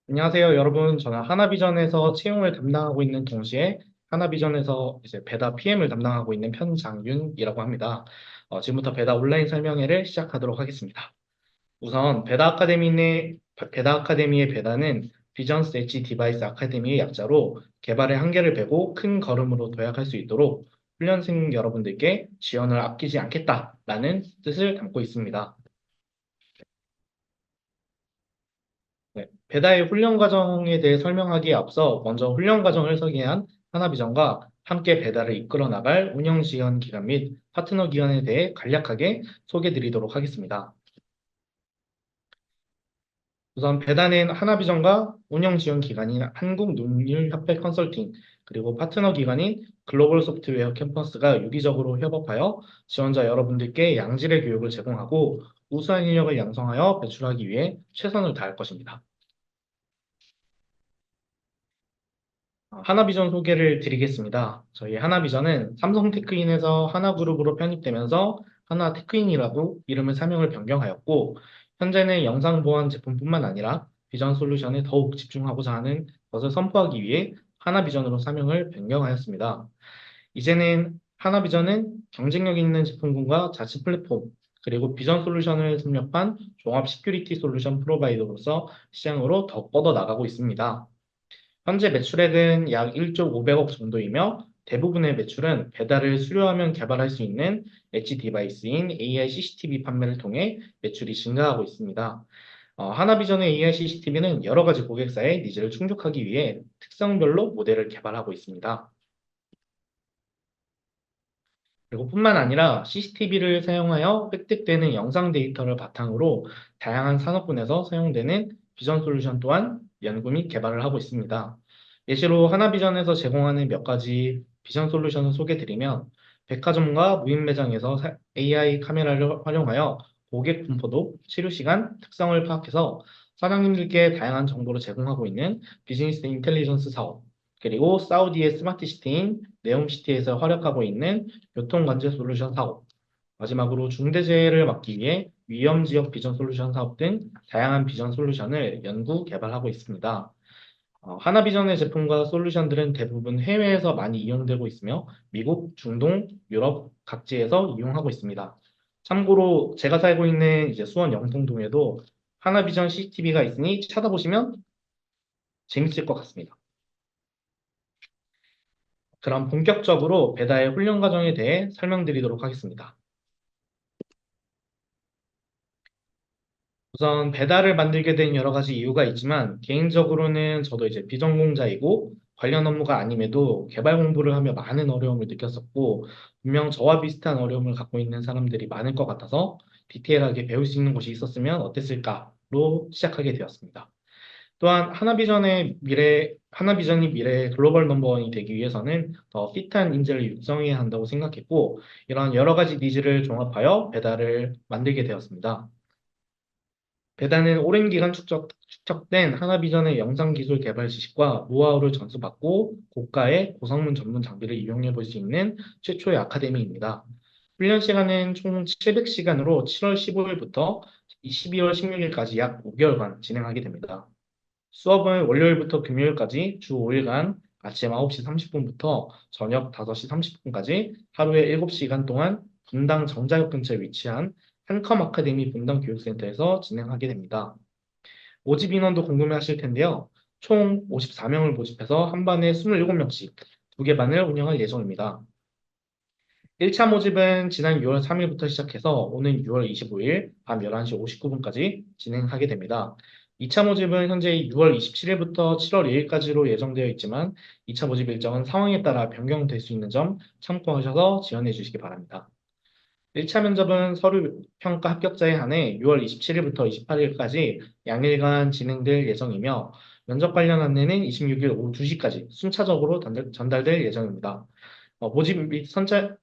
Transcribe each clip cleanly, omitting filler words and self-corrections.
안녕하세요, 여러분. 저는 하나비전에서 채용을 담당하고 있는 동시에 하나비전에서 이제 배다 PM을 담당하고 있는 편장윤이라고 합니다. 지금부터 배다 온라인 설명회를 시작하도록 하겠습니다. 우선 배다 아카데미의 배다는 비전스 엣지 디바이스 아카데미의 약자로 개발의 한계를 베고 큰 걸음으로 도약할 수 있도록 훈련생 여러분들께 지원을 아끼지 않겠다라는 뜻을 담고 있습니다. 네, 배다의 훈련 과정에 대해 설명하기에 앞서 먼저 훈련 과정을 설계한 하나비전과 함께 배다를 이끌어 나갈 운영 지원 기관 및 파트너 기관에 대해 간략하게 소개해 드리도록 하겠습니다. 우선 배다는 하나비전과 운영 지원 기관인 한국농률협회 컨설팅, 그리고 파트너 기관인 글로벌 소프트웨어 캠퍼스가 유기적으로 협업하여 지원자 여러분들께 양질의 교육을 제공하고 우수한 인력을 양성하여 배출하기 위해 최선을 다할 것입니다. 하나비전 소개를 드리겠습니다. 저희 하나비전은 삼성테크인에서 하나그룹으로 편입되면서 하나테크인이라고 이름을 사명을 변경하였고, 현재는 영상보안 제품뿐만 아니라 비전 솔루션에 더욱 집중하고자 하는 것을 선포하기 위해 하나비전으로 사명을 변경하였습니다. 이제는 하나비전은 경쟁력 있는 제품군과 자체 플랫폼, 그리고 비전 솔루션을 섭렵한 종합 시큐리티 솔루션 프로바이더로서 시장으로 더 뻗어 나가고 있습니다. 현재 매출액은 약 1조 500억 정도이며 대부분의 매출은 배달을 수료하면 개발할 수 있는 엣지 디바이스인 AI CCTV 판매를 통해 매출이 증가하고 있습니다. 하나비전의 AI CCTV는 여러 가지 고객사의 니즈를 충족하기 위해 특성별로 모델을 개발하고 있습니다. 그리고 뿐만 아니라 CCTV를 사용하여 획득되는 영상 데이터를 바탕으로 다양한 산업군에서 사용되는 비전 솔루션 또한 연구 및 개발을 하고 있습니다. 예시로 하나비전에서 제공하는 몇 가지 비전 솔루션을 소개드리면 백화점과 무인 매장에서 AI 카메라를 활용하여 고객 분포도, 치료 시간, 특성을 파악해서 사장님들께 다양한 정보를 제공하고 있는 비즈니스 인텔리전스 사업, 그리고 사우디의 스마트 시티인 네옴시티에서 활약하고 있는 교통관제 솔루션 사업, 마지막으로 중대재해를 막기 위해 위험지역 비전 솔루션 사업 등 다양한 비전 솔루션을 연구, 개발하고 있습니다. 하나비전의 제품과 솔루션들은 대부분 해외에서 많이 이용되고 있으며 미국, 중동, 유럽 각지에서 이용하고 있습니다. 참고로 제가 살고 있는 이제 수원 영통동에도 하나비전 CCTV가 있으니 찾아보시면 재밌을 것 같습니다. 그럼 본격적으로 배다의 훈련 과정에 대해 설명드리도록 하겠습니다. 우선 배달을 만들게 된 여러 가지 이유가 있지만 개인적으로는 저도 이제 비전공자이고 관련 업무가 아님에도 개발 공부를 하며 많은 어려움을 느꼈었고 분명 저와 비슷한 어려움을 갖고 있는 사람들이 많을 것 같아서 디테일하게 배울 수 있는 곳이 있었으면 어땠을까로 시작하게 되었습니다. 또한 하나비전이 미래의 글로벌 넘버원이 되기 위해서는 더 핏한 인재를 육성해야 한다고 생각했고 이런 여러 가지 니즈를 종합하여 배달을 만들게 되었습니다. 배단은 오랜 기간 축적된 하나비전의 영상기술 개발 지식과 노하우를 전수받고 고가의 고성능 전문 장비를 이용해 볼 수 있는 최초의 아카데미입니다. 훈련 시간은 총 700시간으로 7월 15일부터 12월 16일까지 약 5개월간 진행하게 됩니다. 수업은 월요일부터 금요일까지 주 5일간 아침 9시 30분부터 저녁 5시 30분까지 하루에 7시간 동안 분당 정자역 근처에 위치한 한컴 아카데미 분당 교육센터에서 진행하게 됩니다. 모집 인원도 궁금해하실 텐데요. 총 54명을 모집해서 한 반에 27명씩 두 개 반을 운영할 예정입니다. 1차 모집은 지난 6월 3일부터 시작해서 오는 6월 25일 밤 11시 59분까지 진행하게 됩니다. 2차 모집은 현재 6월 27일부터 7월 2일까지로 예정되어 있지만 2차 모집 일정은 상황에 따라 변경될 수 있는 점 참고하셔서 지원해 주시기 바랍니다. 1차 면접은 서류 평가 합격자에 한해 6월 27일부터 28일까지 양일간 진행될 예정이며 면접 관련 안내는 26일 오후 2시까지 순차적으로 전달될 예정입니다. 모집 및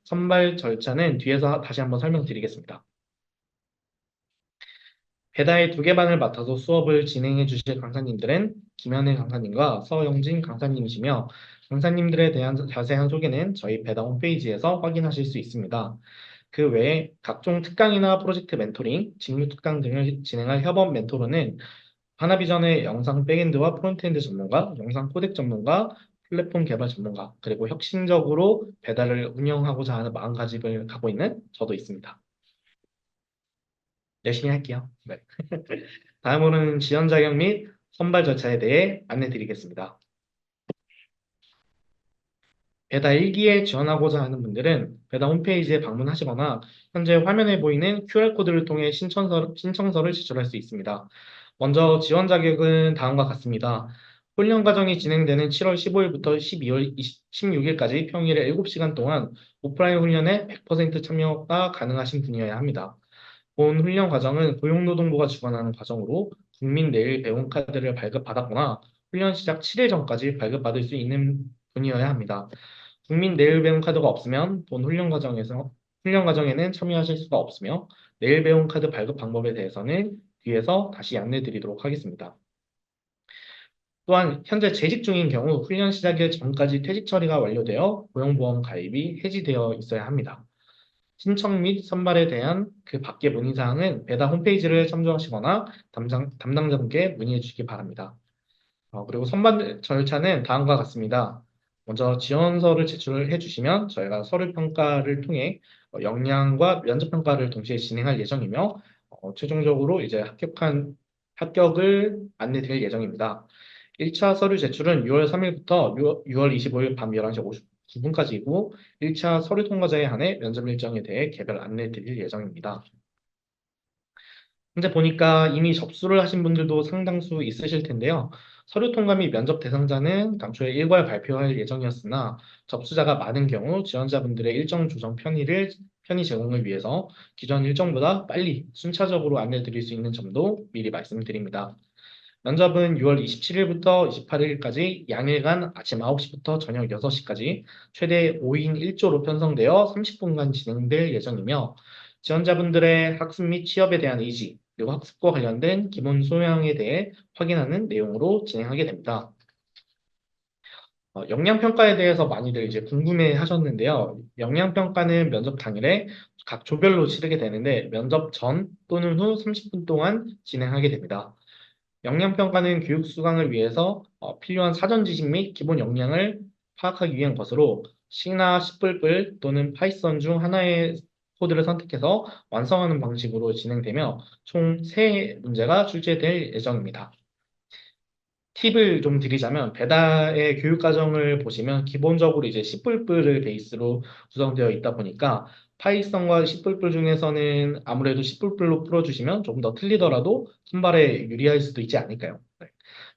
선발 절차는 뒤에서 다시 한번 설명드리겠습니다. 배다의 두 개 반을 맡아서 수업을 진행해 주실 강사님들은 김현애 강사님과 서영진 강사님이시며 강사님들에 대한 자세한 소개는 저희 배다 홈페이지에서 확인하실 수 있습니다. 그 외에 각종 특강이나 프로젝트 멘토링, 직무 특강 등을 진행할 협업 멘토로는 하나비전의 영상 백엔드와 프론트엔드 전문가, 영상 코덱 전문가, 플랫폼 개발 전문가, 그리고 혁신적으로 배달을 운영하고자 하는 마음가짐을 갖고 있는 저도 있습니다. 열심히 할게요. 네. 다음으로는 지원 자격 및 선발 절차에 대해 안내 드리겠습니다. 배다 1기에 지원하고자 하는 분들은 배다 홈페이지에 방문하시거나 현재 화면에 보이는 QR코드를 통해 신청서를 제출할 수 있습니다. 먼저 지원 자격은 다음과 같습니다. 훈련 과정이 진행되는 7월 15일부터 12월 16일까지 평일에 7시간 동안 오프라인 훈련에 100% 참여가 가능하신 분이어야 합니다. 본 훈련 과정은 고용노동부가 주관하는 과정으로 국민 내일 배움 카드를 발급받았거나 훈련 시작 7일 전까지 발급받을 수 있는 분이어야 합니다. 국민 내일 배움 카드가 없으면 본 훈련 과정에는 참여하실 수가 없으며 내일 배움 카드 발급 방법에 대해서는 뒤에서 다시 안내 드리도록 하겠습니다. 또한 현재 재직 중인 경우 훈련 시작일 전까지 퇴직 처리가 완료되어 고용보험 가입이 해지되어 있어야 합니다. 신청 및 선발에 대한 그 밖의 문의사항은 배다 홈페이지를 참조하시거나 담당자분께 문의해 주시기 바랍니다. 그리고 선발 절차는 다음과 같습니다. 먼저 지원서를 제출해 주시면 저희가 서류 평가를 통해 역량과 면접 평가를 동시에 진행할 예정이며 최종적으로 이제 합격을 안내 드릴 예정입니다. 1차 서류 제출은 6월 3일부터 6월 25일 밤 11시 59분까지이고 1차 서류 통과자에 한해 면접 일정에 대해 개별 안내 드릴 예정입니다. 현재 보니까 이미 접수를 하신 분들도 상당수 있으실 텐데요. 서류 통과 및 면접 대상자는 당초에 일괄 발표할 예정이었으나 접수자가 많은 경우 지원자분들의 일정 조정 편의 제공을 위해서 기존 일정보다 빨리 순차적으로 안내드릴 수 있는 점도 미리 말씀드립니다. 면접은 6월 27일부터 28일까지 양일간 아침 9시부터 저녁 6시까지 최대 5인 1조로 편성되어 30분간 진행될 예정이며 지원자분들의 학습 및 취업에 대한 의지, 그리고 학습과 관련된 기본 소양에 대해 확인하는 내용으로 진행하게 됩니다. 역량평가에 대해서 많이들 이제 궁금해 하셨는데요. 역량평가는 면접 당일에 각 조별로 치르게 되는데 면접 전 또는 후 30분 동안 진행하게 됩니다. 역량평가는 교육 수강을 위해서 필요한 사전 지식 및 기본 역량을 파악하기 위한 것으로 C나 C++ 또는 파이썬 중 하나의 코드를 선택해서 완성하는 방식으로 진행되며 총 3문제가 출제될 예정입니다. 팁을 좀 드리자면 배달의 교육 과정을 보시면 기본적으로 이제 C++를 베이스로 구성되어 있다 보니까 파이썬과 C++ 중에서는 아무래도 C++로 풀어주시면 조금 더 틀리더라도 선발에 유리할 수도 있지 않을까요? 네.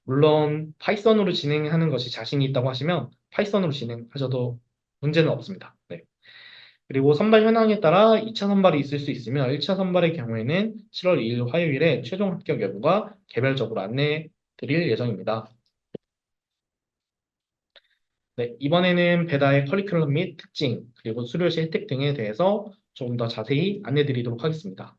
물론 파이썬으로 진행하는 것이 자신이 있다고 하시면 파이썬으로 진행하셔도 문제는 없습니다. 네. 그리고 선발 현황에 따라 2차 선발이 있을 수 있으며 1차 선발의 경우에는 7월 2일 화요일에 최종 합격 여부가 개별적으로 안내 드릴 예정입니다. 네, 이번에는 배다의 커리큘럼 및 특징, 그리고 수료시 혜택 등에 대해서 조금 더 자세히 안내 드리도록 하겠습니다.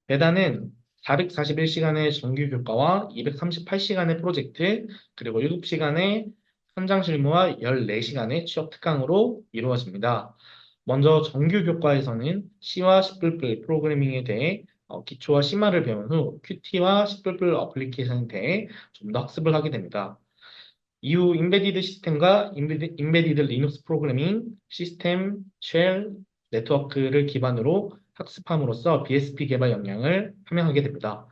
배다는 441시간의 정규 교과와 238시간의 프로젝트, 그리고 7시간의 현장 실무와 14시간의 취업 특강으로 이루어집니다. 먼저 정규 교과에서는 C와 C++ 프로그래밍에 대해 기초와 심화를 배운 후 Qt와 C++ 어플리케이션에 대해 좀 더 학습을 하게 됩니다. 이후 임베디드 시스템과 임베디드 리눅스 프로그래밍, 시스템, 쉘, 네트워크를 기반으로 학습함으로써 BSP 개발 역량을 함양하게 됩니다.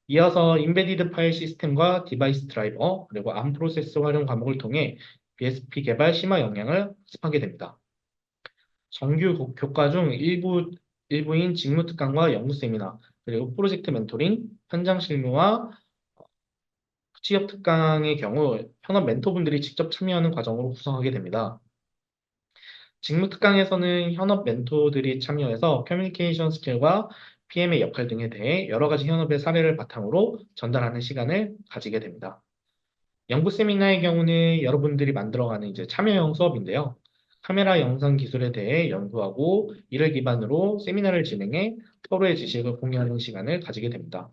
이어서 임베디드 파일 시스템과 디바이스 드라이버, 그리고 암 프로세스 활용 과목을 통해 BSP 개발 심화 역량을 학습하게 됩니다. 정규 교과 중 일부인 직무 특강과 연구 세미나, 그리고 프로젝트 멘토링, 현장 실무와 취업 특강의 경우 현업 멘토분들이 직접 참여하는 과정으로 구성하게 됩니다. 직무 특강에서는 현업 멘토들이 참여해서 커뮤니케이션 스킬과 PM의 역할 등에 대해 여러 가지 현업의 사례를 바탕으로 전달하는 시간을 가지게 됩니다. 연구 세미나의 경우는 여러분들이 만들어가는 이제 참여형 수업인데요. 카메라 영상 기술에 대해 연구하고 이를 기반으로 세미나를 진행해 서로의 지식을 공유하는 시간을 가지게 됩니다.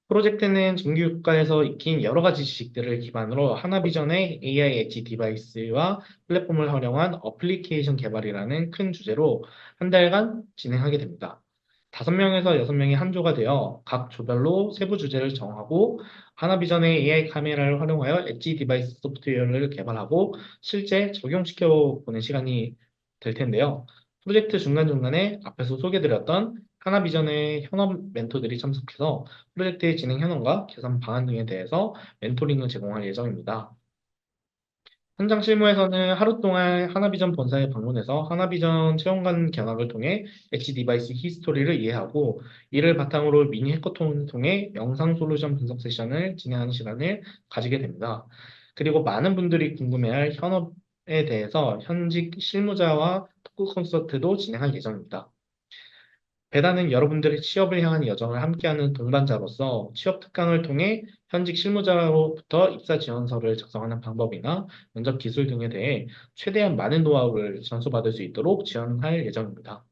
프로젝트는 정규국가에서 익힌 여러 가지 지식들을 기반으로 하나비전의 AI 엣지 디바이스와 플랫폼을 활용한 어플리케이션 개발이라는 큰 주제로 한 달간 진행하게 됩니다. 5명에서 6명이 한 조가 되어 각 조별로 세부 주제를 정하고 하나비전의 AI 카메라를 활용하여 엣지 디바이스 소프트웨어를 개발하고 실제 적용시켜 보는 시간이 될 텐데요. 프로젝트 중간중간에 앞에서 소개드렸던 하나비전의 현업 멘토들이 참석해서 프로젝트의 진행 현황과 개선 방안 등에 대해서 멘토링을 제공할 예정입니다. 현장 실무에서는 하루 동안 하나비전 본사에 방문해서 하나비전 체험관 견학을 통해 엣지 디바이스 히스토리를 이해하고 이를 바탕으로 미니 해커톤을 통해 영상 솔루션 분석 세션을 진행하는 시간을 가지게 됩니다. 그리고 많은 분들이 궁금해할 현업에 대해서 현직 실무자와 토크 콘서트도 진행할 예정입니다. 배다는 여러분들의 취업을 향한 여정을 함께하는 동반자로서 취업 특강을 통해 현직 실무자로부터 입사 지원서를 작성하는 방법이나 면접 기술 등에 대해 최대한 많은 노하우를 전수받을 수 있도록 지원할 예정입니다.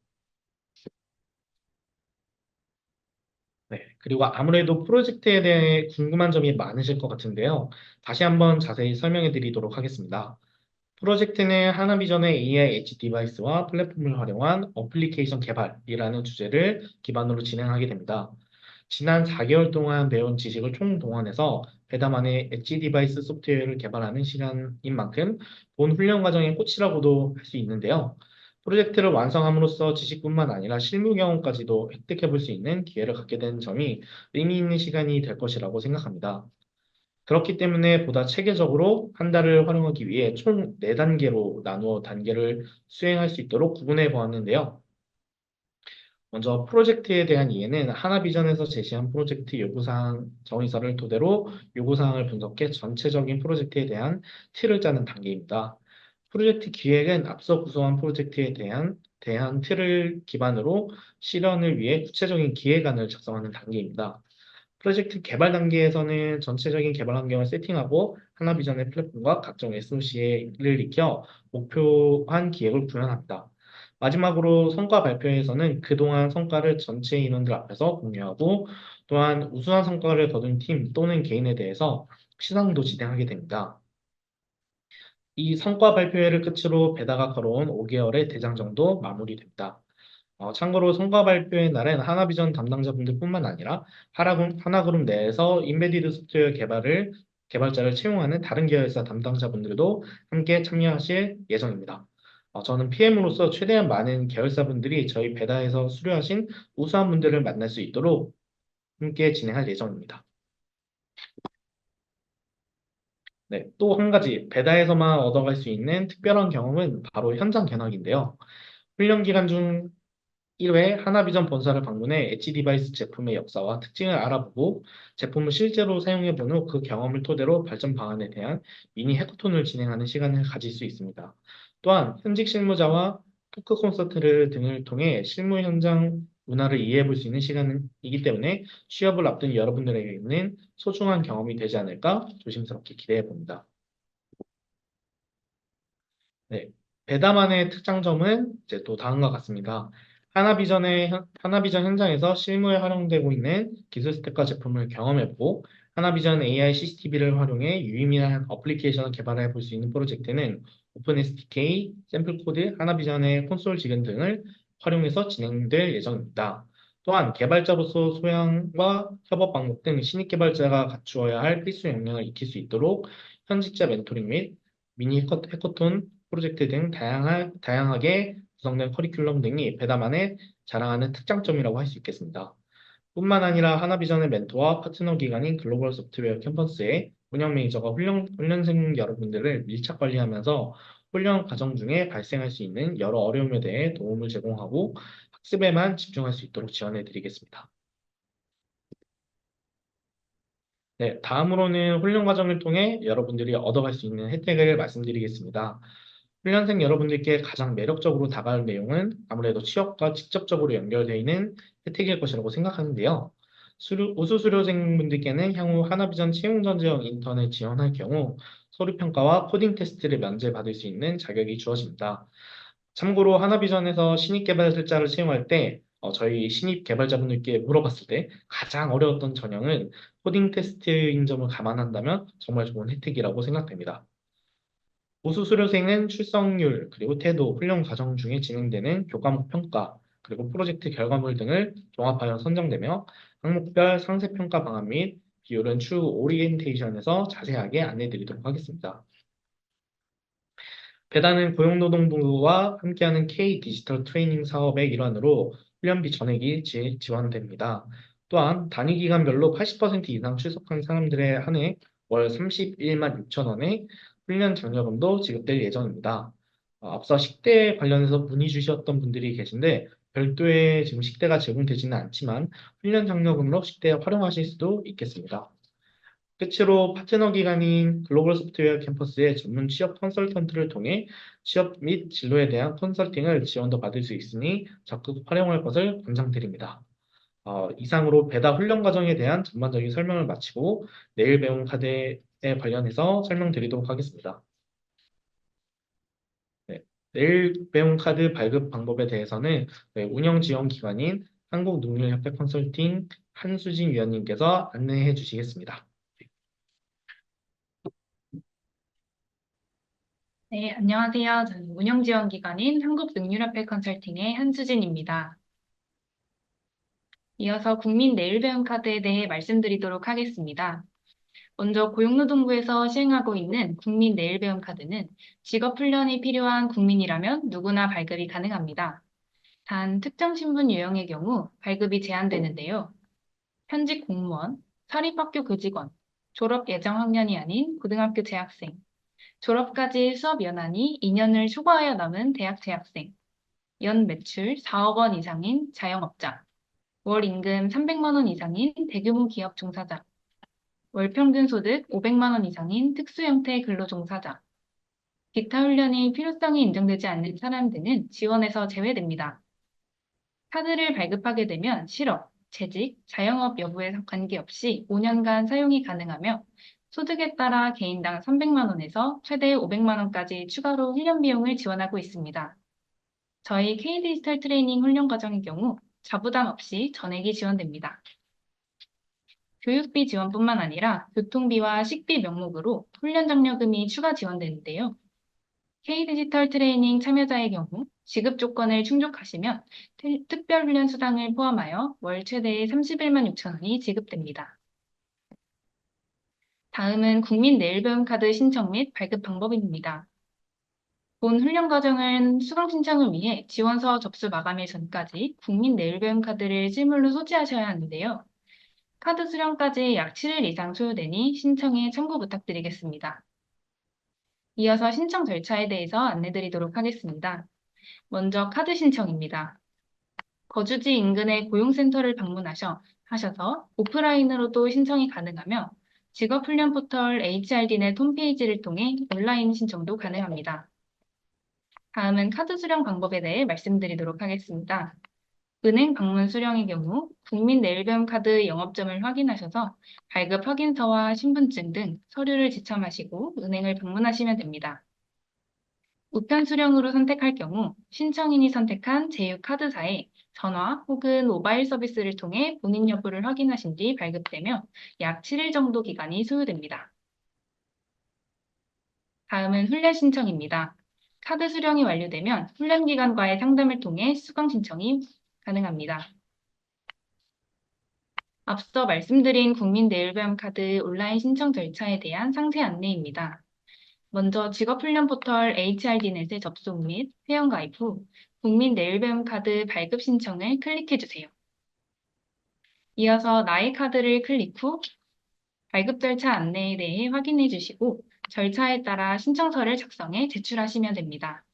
네, 그리고 아무래도 프로젝트에 대해 궁금한 점이 많으실 것 같은데요. 다시 한번 자세히 설명해 드리도록 하겠습니다. 프로젝트는 하나비전의 AI 엣지 디바이스와 플랫폼을 활용한 어플리케이션 개발이라는 주제를 기반으로 진행하게 됩니다. 지난 4개월 동안 배운 지식을 총동원해서 배담안의 엣지 디바이스 소프트웨어를 개발하는 시간인 만큼 본 훈련 과정의 꽃이라고도 할 수 있는데요. 프로젝트를 완성함으로써 지식뿐만 아니라 실무 경험까지도 획득해 볼 수 있는 기회를 갖게 된 점이 의미 있는 시간이 될 것이라고 생각합니다. 그렇기 때문에 보다 체계적으로 한 달을 활용하기 위해 총 4단계로 나누어 단계를 수행할 수 있도록 구분해 보았는데요. 먼저 프로젝트에 대한 이해는 하나비전에서 제시한 프로젝트 요구사항 정의서를 토대로 요구사항을 분석해 전체적인 프로젝트에 대한 틀을 짜는 단계입니다. 프로젝트 기획은 앞서 구성한 프로젝트에 대한 틀을 기반으로 실현을 위해 구체적인 기획안을 작성하는 단계입니다. 프로젝트 개발 단계에서는 전체적인 개발 환경을 세팅하고 하나비전의 플랫폼과 각종 SOC를 익혀 목표한 기획을 구현합니다. 마지막으로 성과 발표에서는 그동안 성과를 전체 인원들 앞에서 공유하고 또한 우수한 성과를 거둔 팀 또는 개인에 대해서 시상도 진행하게 됩니다. 이 성과 발표회를 끝으로 배다가 걸어온 5개월의 대장정도 마무리됩니다. 참고로 성과 발표의 날엔 하나비전 담당자분들뿐만 아니라 하나그룹 내에서 인베디드 소프트웨어 개발자를 채용하는 다른 계열사 담당자분들도 함께 참여하실 예정입니다. 저는 PM으로서 최대한 많은 계열사분들이 저희 배다에서 수료하신 우수한 분들을 만날 수 있도록 함께 진행할 예정입니다. 네, 또 한 가지 배다에서만 얻어갈 수 있는 특별한 경험은 바로 현장 견학인데요. 훈련 기간 중 1회 하나비전 본사를 방문해 엣지 디바이스 제품의 역사와 특징을 알아보고 제품을 실제로 사용해 본 후 그 경험을 토대로 발전 방안에 대한 미니 해커톤을 진행하는 시간을 가질 수 있습니다. 또한 현직 실무자와 토크 콘서트를 등을 통해 실무 현장 문화를 이해해 볼 수 있는 시간이기 때문에 취업을 앞둔 여러분들에게는 소중한 경험이 되지 않을까 조심스럽게 기대해 봅니다. 네, 배다만의 특장점은 이제 또 다음과 같습니다. 하나비전 현장에서 실무에 활용되고 있는 기술 스택과 제품을 경험해보고 하나비전 AI CCTV를 활용해 유의미한 어플리케이션을 개발해 볼 수 있는 프로젝트는 오픈 SDK, 샘플 코드, 하나비전의 콘솔 지원 등을 활용해서 진행될 예정입니다. 또한 개발자로서 소양과 협업 방법 등 신입 개발자가 갖추어야 할 필수 역량을 익힐 수 있도록 현직자 멘토링 및 미니 해커톤 프로젝트 등 다양하게 구성된 커리큘럼 등이 배담안에 자랑하는 특장점이라고 할 수 있겠습니다. 뿐만 아니라 하나비전의 멘토와 파트너 기관인 글로벌 소프트웨어 캠퍼스의 운영 매니저가 훈련생 여러분들을 밀착 관리하면서 훈련 과정 중에 발생할 수 있는 여러 어려움에 대해 도움을 제공하고 학습에만 집중할 수 있도록 지원해 드리겠습니다. 네, 다음으로는 훈련 과정을 통해 여러분들이 얻어갈 수 있는 혜택을 말씀드리겠습니다. 훈련생 여러분들께 가장 매력적으로 다가올 내용은 아무래도 취업과 직접적으로 연결되어 있는 혜택일 것이라고 생각하는데요. 우수수료생분들께는 향후 하나비전 채용전지형 인턴을 지원할 경우 서류평가와 코딩 테스트를 면제받을 수 있는 자격이 주어집니다. 참고로 하나비전에서 신입 개발자를 채용할 때 저희 신입 개발자분들께 물어봤을 때 가장 어려웠던 전형은 코딩 테스트인 점을 감안한다면 정말 좋은 혜택이라고 생각됩니다. 보수 수료생은 출석률, 그리고 태도, 훈련 과정 중에 진행되는 교과목 평가, 그리고 프로젝트 결과물 등을 종합하여 선정되며 항목별 상세평가 방안 및 비율은 추후 오리엔테이션에서 자세하게 안내드리도록 하겠습니다. 배단은 고용노동부와 함께하는 K 디지털 트레이닝 사업의 일환으로 훈련비 전액이 지원됩니다. 또한 단위 기간별로 80% 이상 출석한 사람들에 한해 월 31만 6천 원의 훈련 장려금도 지급될 예정입니다. 앞서 식대 관련해서 문의 주셨던 분들이 계신데 별도의 지금 식대가 제공되지는 않지만 훈련 장려금으로 식대에 활용하실 수도 있겠습니다. 끝으로 파트너 기관인 글로벌 소프트웨어 캠퍼스의 전문 취업 컨설턴트를 통해 취업 및 진로에 대한 컨설팅을 지원도 받을 수 있으니 적극 활용할 것을 권장드립니다. 이상으로 배다 훈련 과정에 대한 전반적인 설명을 마치고 내일 배움 카드에 관련해서 설명드리도록 하겠습니다. 네, 내일 배움 카드 발급 방법에 대해서는 운영 지원 기관인 한국능률협회 컨설팅 한수진 위원님께서 안내해 주시겠습니다. 네, 안녕하세요. 저는 운영지원기관인 한국능률협회 컨설팅의 한수진입니다. 이어서 국민 내일배움 카드에 대해 말씀드리도록 하겠습니다. 먼저 고용노동부에서 시행하고 있는 국민 내일배움 카드는 직업훈련이 필요한 국민이라면 누구나 발급이 가능합니다. 단 특정 신분 유형의 경우 발급이 제한되는데요. 현직 공무원, 사립학교 교직원, 졸업 예정 학년이 아닌 고등학교 재학생, 졸업까지 수업 연한이 2년을 초과하여 남은 대학 재학생, 연 매출 4억 원 이상인 자영업자, 월 임금 300만 원 이상인 대규모 기업 종사자, 월 평균 소득 500만 원 이상인 특수형태 근로종사자, 기타 훈련이 필요성이 인정되지 않는 사람 등은 지원에서 제외됩니다. 카드를 발급하게 되면 실업, 재직, 자영업 여부에 관계없이 5년간 사용이 가능하며 소득에 따라 개인당 300만 원에서 최대 500만 원까지 추가로 훈련 비용을 지원하고 있습니다. 저희 K디지털 트레이닝 훈련 과정의 경우 자부담 없이 전액이 지원됩니다. 교육비 지원뿐만 아니라 교통비와 식비 명목으로 훈련 장려금이 추가 지원되는데요. K디지털 트레이닝 참여자의 경우 지급 조건을 충족하시면 특별훈련 수당을 포함하여 월 최대 31만 6천 원이 지급됩니다. 다음은 국민 내일배움 카드 신청 및 발급 방법입니다. 본 훈련 과정은 수강 신청을 위해 지원서 접수 마감일 전까지 국민 내일배움 카드를 실물로 소지하셔야 하는데요. 카드 수령까지 약 7일 이상 소요되니 신청에 참고 부탁드리겠습니다. 이어서 신청 절차에 대해서 안내드리도록 하겠습니다. 먼저 카드 신청입니다. 거주지 인근의 고용센터를 하셔서 오프라인으로도 신청이 가능하며 직업훈련 포털 HRDnet 홈페이지를 통해 온라인 신청도 가능합니다. 다음은 카드 수령 방법에 대해 말씀드리도록 하겠습니다. 은행 방문 수령의 경우 국민 내일배움 카드 영업점을 확인하셔서 발급 확인서와 신분증 등 서류를 지참하시고 은행을 방문하시면 됩니다. 우편 수령으로 선택할 경우 신청인이 선택한 제휴카드사에 전화 혹은 모바일 서비스를 통해 본인 여부를 확인하신 뒤 발급되며 약 7일 정도 기간이 소요됩니다. 다음은 훈련 신청입니다. 카드 수령이 완료되면 훈련기관과의 상담을 통해 수강 신청이 가능합니다. 앞서 말씀드린 국민 내일배움 카드 온라인 신청 절차에 대한 상세 안내입니다. 먼저 직업훈련 포털 HRD넷에 접속 및 회원가입 후 국민 내일배움 카드 발급 신청을 클릭해주세요. 이어서 나의 카드를 클릭 후 발급 절차 안내에 대해 확인해 주시고 절차에 따라 신청서를 작성해 제출하시면 됩니다.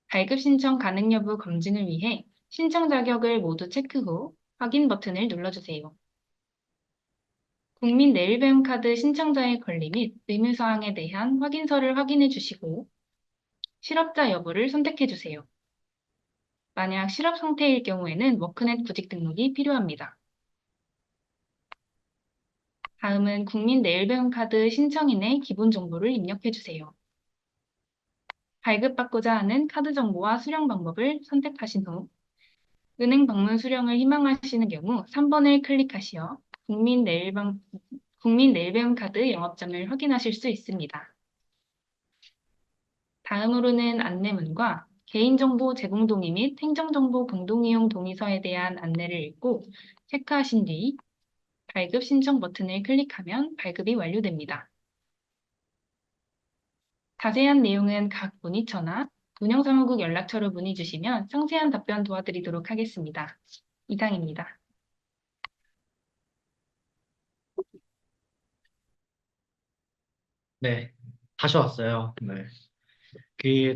발급 신청 가능 여부 검증을 위해 신청 자격을 모두 체크 후 확인 버튼을 눌러주세요. 국민 내일배움 카드 신청자의 권리 및 의무사항에 대한 확인서를 확인해 주시고 실업자 여부를 선택해 주세요. 만약 실업 상태일 경우에는 워크넷 구직 등록이 필요합니다. 다음은 국민 내일배움 카드 신청인의 기본 정보를 입력해 주세요. 발급받고자 하는 카드 정보와 수령 방법을 선택하신 후 은행 방문 수령을 희망하시는 경우 3번을 클릭하시어 국민 내일배움 카드 영업점을 확인하실 수 있습니다. 다음으로는 안내문과 개인정보 제공 동의 및 행정정보 공동이용 동의서에 대한 안내를 읽고 체크하신 뒤 발급 신청 버튼을 클릭하면 발급이 완료됩니다. 자세한 내용은 각 문의처나 운영사무국 연락처로 문의 주시면 상세한 답변 도와드리도록 하겠습니다. 이상입니다. 네, 다시 왔어요. 네.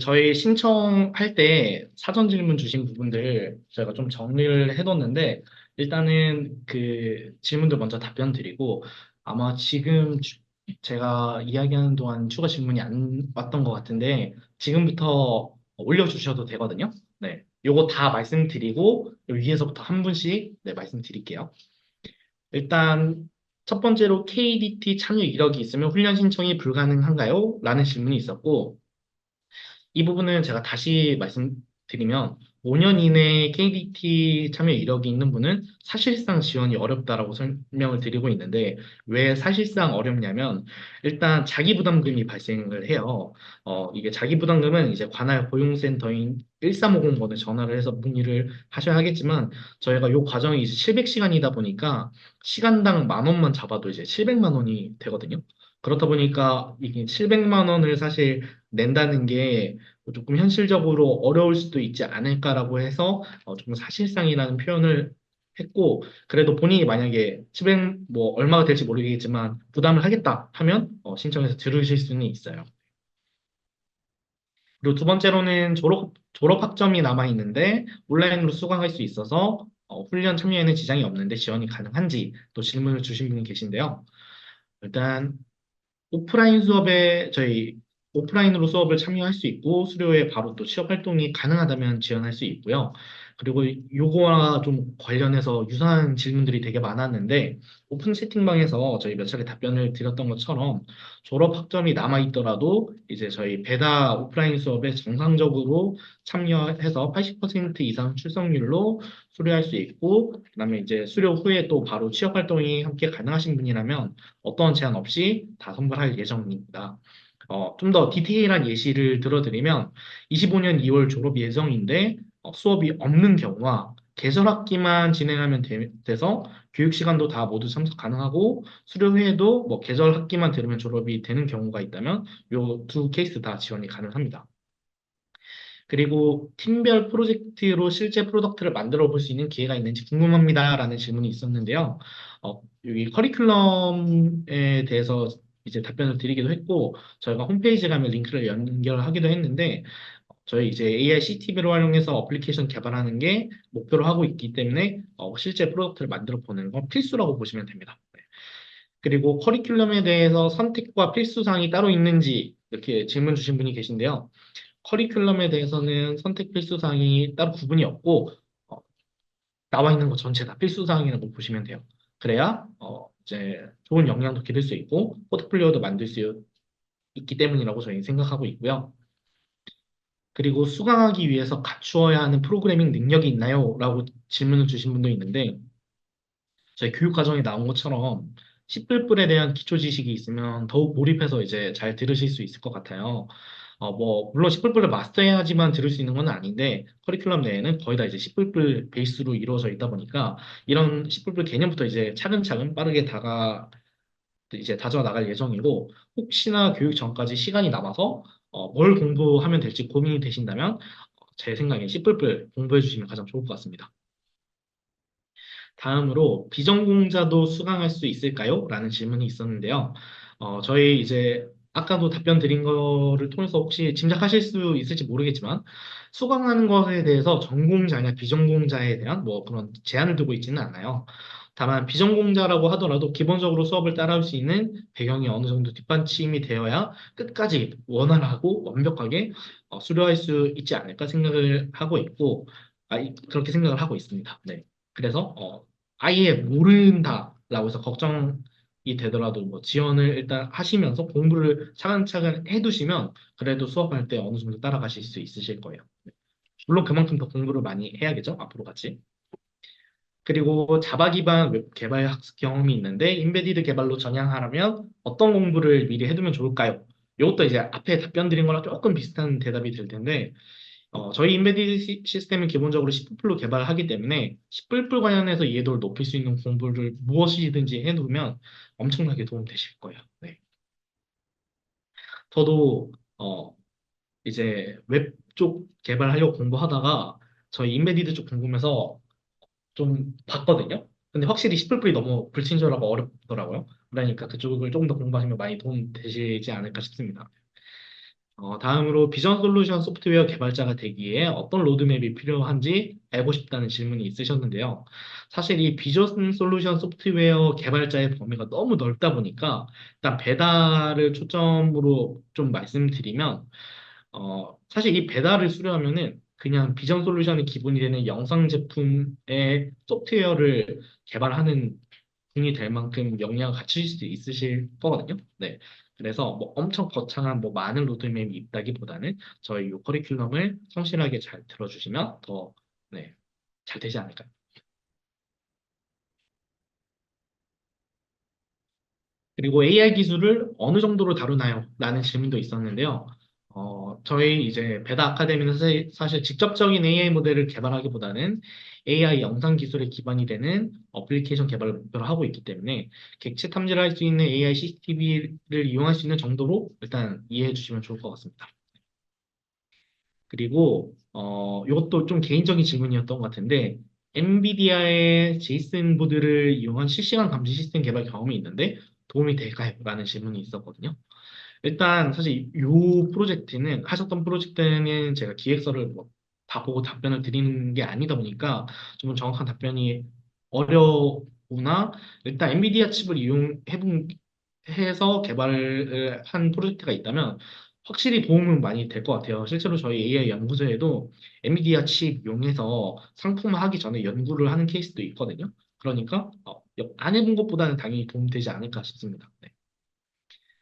저희 신청할 때 사전 질문 주신 부분들 저희가 좀 정리를 해뒀는데, 일단은 그 질문들 먼저 답변 드리고, 아마 지금 제가 이야기하는 동안 추가 질문이 안 왔던 것 같은데, 지금부터 올려주셔도 되거든요. 네. 요거 다 말씀드리고, 요 위에서부터 한 분씩 네, 말씀드릴게요. 일단 첫 번째로 KDT 참여 이력이 있으면 훈련 신청이 불가능한가요? 라는 질문이 있었고, 이 부분은 제가 다시 말씀드리면 5년 이내에 KDT 참여 이력이 있는 분은 사실상 지원이 어렵다라고 설명을 드리고 있는데, 왜 사실상 어렵냐면 일단 자기부담금이 발생을 해요. 이게 자기부담금은 이제 관할 고용센터인 1350번에 전화를 해서 문의를 하셔야 하겠지만, 저희가 이 과정이 이제 700시간이다 보니까 시간당 10,000원만 잡아도 이제 700만 원이 되거든요. 그렇다 보니까 이게 700만 원을 사실 낸다는 게 조금 현실적으로 어려울 수도 있지 않을까라고 해서 조금 사실상이라는 표현을 했고, 그래도 본인이 만약에 700, 뭐 얼마가 될지 모르겠지만 부담을 하겠다 하면 신청해서 들으실 수는 있어요. 그리고 두 번째로는 졸업 학점이 남아 있는데 온라인으로 수강할 수 있어서 훈련 참여에는 지장이 없는데 지원이 가능한지 또 질문을 주신 분이 계신데요. 일단 오프라인 수업에 저희 오프라인으로 수업을 참여할 수 있고 수료에 바로 또 취업 활동이 가능하다면 지원할 수 있고요. 그리고 요거와 좀 관련해서 유사한 질문들이 되게 많았는데, 오픈 채팅방에서 저희 몇 차례 답변을 드렸던 것처럼 졸업 학점이 남아 있더라도 이제 저희 배다 오프라인 수업에 정상적으로 참여해서 80% 이상 출석률로 수료할 수 있고, 그다음에 이제 수료 후에 또 바로 취업 활동이 함께 가능하신 분이라면 어떤 제한 없이 다 선발할 예정입니다. 좀 더 디테일한 예시를 들어드리면 25년 2월 졸업 예정인데 수업이 없는 경우와 계절 학기만 진행하면 돼서 교육 시간도 다 모두 참석 가능하고 수료 후에도 뭐 계절 학기만 들으면 졸업이 되는 경우가 있다면 요 두 케이스 다 지원이 가능합니다. 그리고 팀별 프로젝트로 실제 프로덕트를 만들어 볼 수 있는 기회가 있는지 궁금합니다라는 질문이 있었는데요. 여기 커리큘럼에 대해서 이제 답변을 드리기도 했고, 저희가 홈페이지 가면 링크를 연결하기도 했는데, 저희 이제 AI CTV를 활용해서 어플리케이션 개발하는 게 목표로 하고 있기 때문에 실제 프로덕트를 만들어 보는 건 필수라고 보시면 됩니다. 네. 그리고 커리큘럼에 대해서 선택과 필수 사항이 따로 있는지 이렇게 질문 주신 분이 계신데요. 커리큘럼에 대해서는 선택 필수 사항이 따로 구분이 없고 어, 나와 있는 것 전체 다 필수 사항이라고 보시면 돼요. 그래야 이제 좋은 역량도 기를 수 있고 포트폴리오도 만들 수 있기 때문이라고 저희는 생각하고 있고요. 그리고 수강하기 위해서 갖추어야 하는 프로그래밍 능력이 있나요? 라고 질문을 주신 분도 있는데, 저희 교육 과정에 나온 것처럼 10불불에 대한 기초 지식이 있으면 더욱 몰입해서 이제 잘 들으실 수 있을 것 같아요. 뭐 물론 10불불을 마스터해야지만 들을 수 있는 건 아닌데, 커리큘럼 내에는 거의 다 이제 10불불 베이스로 이루어져 있다 보니까 이런 10불불 개념부터 이제 차근차근 빠르게 이제 다져 나갈 예정이고, 혹시나 교육 전까지 시간이 남아서 뭘 공부하면 될지 고민이 되신다면 제 생각에 10불불 공부해 주시면 가장 좋을 것 같습니다. 다음으로 비전공자도 수강할 수 있을까요? 라는 질문이 있었는데요. 저희 이제 아까도 답변 드린 거를 통해서 혹시 짐작하실 수 있을지 모르겠지만, 수강하는 것에 대해서 전공자냐 비전공자에 대한 뭐 그런 제한을 두고 있지는 않아요. 다만 비전공자라고 하더라도 기본적으로 수업을 따라올 수 있는 배경이 어느 정도 뒷받침이 되어야 끝까지 원활하고 완벽하게 수료할 수 있지 않을까 생각을 하고 있고, 그렇게 생각을 하고 있습니다. 네. 그래서 아예 모른다라고 해서 걱정이 되더라도 뭐 지원을 일단 하시면서 공부를 차근차근 해두시면 그래도 수업할 때 어느 정도 따라가실 수 있으실 거예요. 물론 그만큼 더 공부를 많이 해야겠죠, 앞으로 같이. 그리고 자바 기반 웹 개발 학습 경험이 있는데 인베디드 개발로 전향하려면 어떤 공부를 미리 해두면 좋을까요? 이것도 이제 앞에 답변 드린 거랑 조금 비슷한 대답이 될 텐데, 저희 인베디드 시스템은 기본적으로 C++로 개발하기 때문에 C++ 관련해서 이해도를 높일 수 있는 공부를 무엇이든지 해두면 엄청나게 도움되실 거예요. 네. 저도 이제 웹 쪽 개발하려고 공부하다가 저희 인베디드 쪽 궁금해서 좀 봤거든요. 근데 확실히 C++이 너무 불친절하고 어렵더라고요. 그러니까 그쪽을 조금 더 공부하시면 많이 도움 되시지 않을까 싶습니다. 다음으로 비전 솔루션 소프트웨어 개발자가 되기에 어떤 로드맵이 필요한지 알고 싶다는 질문이 있으셨는데요. 사실 이 비전 솔루션 소프트웨어 개발자의 범위가 너무 넓다 보니까 일단 배달을 초점으로 좀 말씀드리면 사실 이 배달을 수료하면은 그냥 비전 솔루션이 기본이 되는 영상 제품의 소프트웨어를 개발하는 분이 될 만큼 역량을 갖추실 수 있으실 거거든요. 네. 그래서 뭐 엄청 거창한 뭐 많은 로드맵이 있다기보다는 저희 이 커리큘럼을 성실하게 잘 들어주시면 더, 네, 잘 되지 않을까요? 그리고 AI 기술을 어느 정도로 다루나요? 라는 질문도 있었는데요. 저희 이제 베다 아카데미는 사실 직접적인 AI 모델을 개발하기보다는 AI 영상 기술에 기반이 되는 어플리케이션 개발을 목표로 하고 있기 때문에 객체 탐지를 할 수 있는 AI CCTV를 이용할 수 있는 정도로 일단 이해해 주시면 좋을 것 같습니다. 그리고 이것도 좀 개인적인 질문이었던 것 같은데 엔비디아의 제이슨 보드를 이용한 실시간 감시 시스템 개발 경험이 있는데 도움이 될까요? 라는 질문이 있었거든요. 일단 사실 이 프로젝트는 하셨던 프로젝트는 제가 기획서를 뭐다 보고 답변을 드리는 게 아니다 보니까 좀 정확한 답변이 어려우나 일단 엔비디아 칩을 해서 개발을 한 프로젝트가 있다면 확실히 도움은 많이 될 것 같아요. 실제로 저희 AI 연구소에도 엔비디아 칩 이용해서 상품화하기 전에 연구를 하는 케이스도 있거든요. 그러니까 안 해본 것보다는 당연히 도움되지 않을까 싶습니다. 네.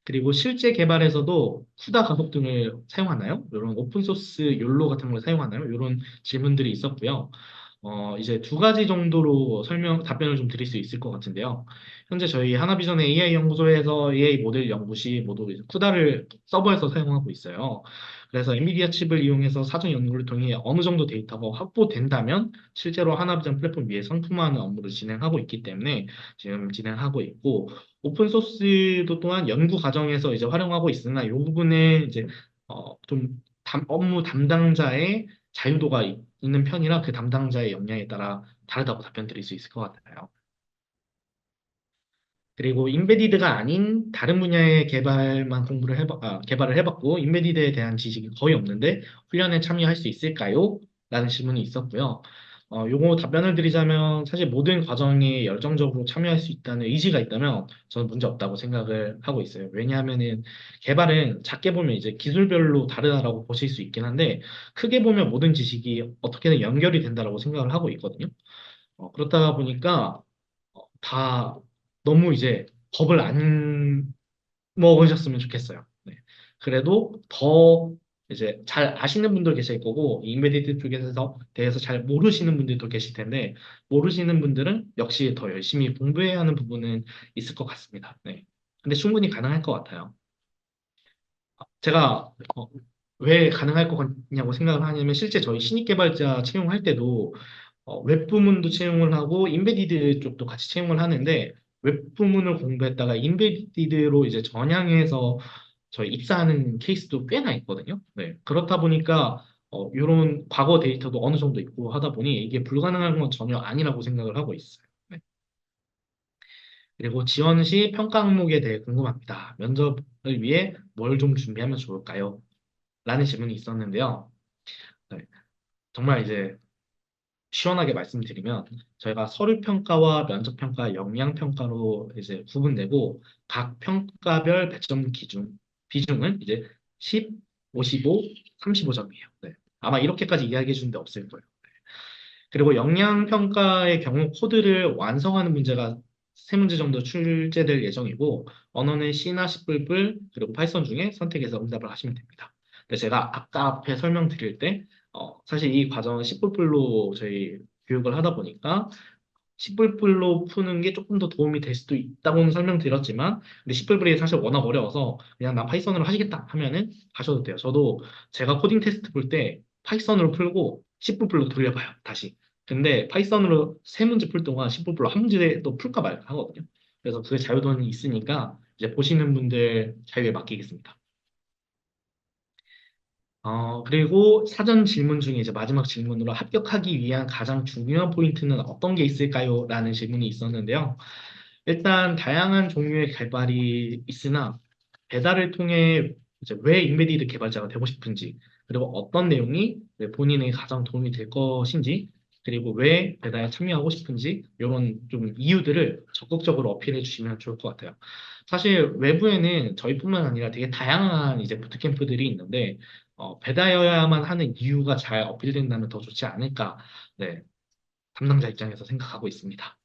그리고 실제 개발에서도 쿠다 가속 등을 사용하나요? 이런 오픈소스 욜로 같은 걸 사용하나요? 이런 질문들이 있었고요. 이제 두 가지 정도로 답변을 좀 드릴 수 있을 것 같은데요. 현재 저희 하나비전의 AI 연구소에서 AI 모델 연구 시 모두 이제 쿠다를 서버에서 사용하고 있어요. 그래서 엔비디아 칩을 이용해서 사전 연구를 통해 어느 정도 데이터가 확보된다면 실제로 하나비전 플랫폼 위에 상품화하는 업무를 진행하고 있기 때문에 지금 진행하고 있고 오픈 소스도 또한 연구 과정에서 이제 활용하고 있으나 이 부분에 이제 좀 업무 담당자의 자유도가 있는 편이라 그 담당자의 역량에 따라 다르다고 답변 드릴 수 있을 것 같아요. 그리고 인베디드가 아닌 다른 분야의 개발을 해봤고 인베디드에 대한 지식이 거의 없는데 훈련에 참여할 수 있을까요? 라는 질문이 있었고요. 요거 답변을 드리자면 사실 모든 과정에 열정적으로 참여할 수 있다는 의지가 있다면 저는 문제 없다고 생각을 하고 있어요. 왜냐하면은 개발은 작게 보면 이제 기술별로 다르다라고 보실 수 있긴 한데 크게 보면 모든 지식이 어떻게든 연결이 된다라고 생각을 하고 있거든요. 그렇다 보니까 다 너무 이제 겁을 안 먹으셨으면 좋겠어요. 네. 그래도 더 이제 잘 아시는 분도 계실 거고 인베디드 쪽에서 대해서 잘 모르시는 분들도 계실 텐데 모르시는 분들은 역시 더 열심히 공부해야 하는 부분은 있을 것 같습니다. 네. 근데 충분히 가능할 것 같아요. 제가 왜 가능할 것 같냐고 생각을 하냐면 실제 저희 신입 개발자 채용할 때도 웹 부문도 채용을 하고 인베디드 쪽도 같이 채용을 하는데 웹 부문을 공부했다가 인베디드로 이제 전향해서 저희 입사하는 케이스도 꽤나 있거든요. 네. 그렇다 보니까 이런 과거 데이터도 어느 정도 있고 하다 보니 이게 불가능한 건 전혀 아니라고 생각을 하고 있어요. 네. 그리고 지원 시 평가 항목에 대해 궁금합니다. 면접을 위해 뭘 좀 준비하면 좋을까요? 라는 질문이 있었는데요. 네. 정말 이제 시원하게 말씀드리면 저희가 서류 평가와 면접 평가, 역량 평가로 이제 구분되고 각 평가별 배점 비중은 이제 10, 55, 35점이에요. 네. 아마 이렇게까지 이야기해 주는 데 없을 거예요. 그리고 역량 평가의 경우 코드를 완성하는 문제가 세 문제 정도 출제될 예정이고 언어는 C나 C++ 그리고 파이썬 중에 선택해서 응답을 하시면 됩니다. 근데 제가 아까 앞에 설명드릴 때 사실 이 과정은 C++로 저희 교육을 하다 보니까 C++로 푸는 게 조금 더 도움이 될 수도 있다고는 설명드렸지만 근데 C++이 사실 워낙 어려워서 그냥 나 파이썬으로 하시겠다 하면은 하셔도 돼요. 저도 제가 코딩 테스트 볼때 파이썬으로 풀고 C++로 돌려봐요. 다시. 근데 파이썬으로 세 문제 풀 동안 C++로 한 문제도 풀까 말까 하거든요. 그래서 그 자유도는 있으니까 이제 보시는 분들 자유에 맡기겠습니다. 그리고 사전 질문 중에 이제 마지막 질문으로 합격하기 위한 가장 중요한 포인트는 어떤 게 있을까요? 라는 질문이 있었는데요. 일단 다양한 종류의 개발이 있으나 배달을 통해 이제 왜 인베디드 개발자가 되고 싶은지, 그리고 어떤 내용이 왜 본인에게 가장 도움이 될 것인지, 그리고 왜 배달에 참여하고 싶은지, 이런 좀 이유들을 적극적으로 어필해 주시면 좋을 것 같아요. 사실 외부에는 저희뿐만 아니라 되게 다양한 이제 부트캠프들이 있는데, 배달여야만 하는 이유가 잘 어필된다면 더 좋지 않을까, 네, 담당자 입장에서 생각하고 있습니다.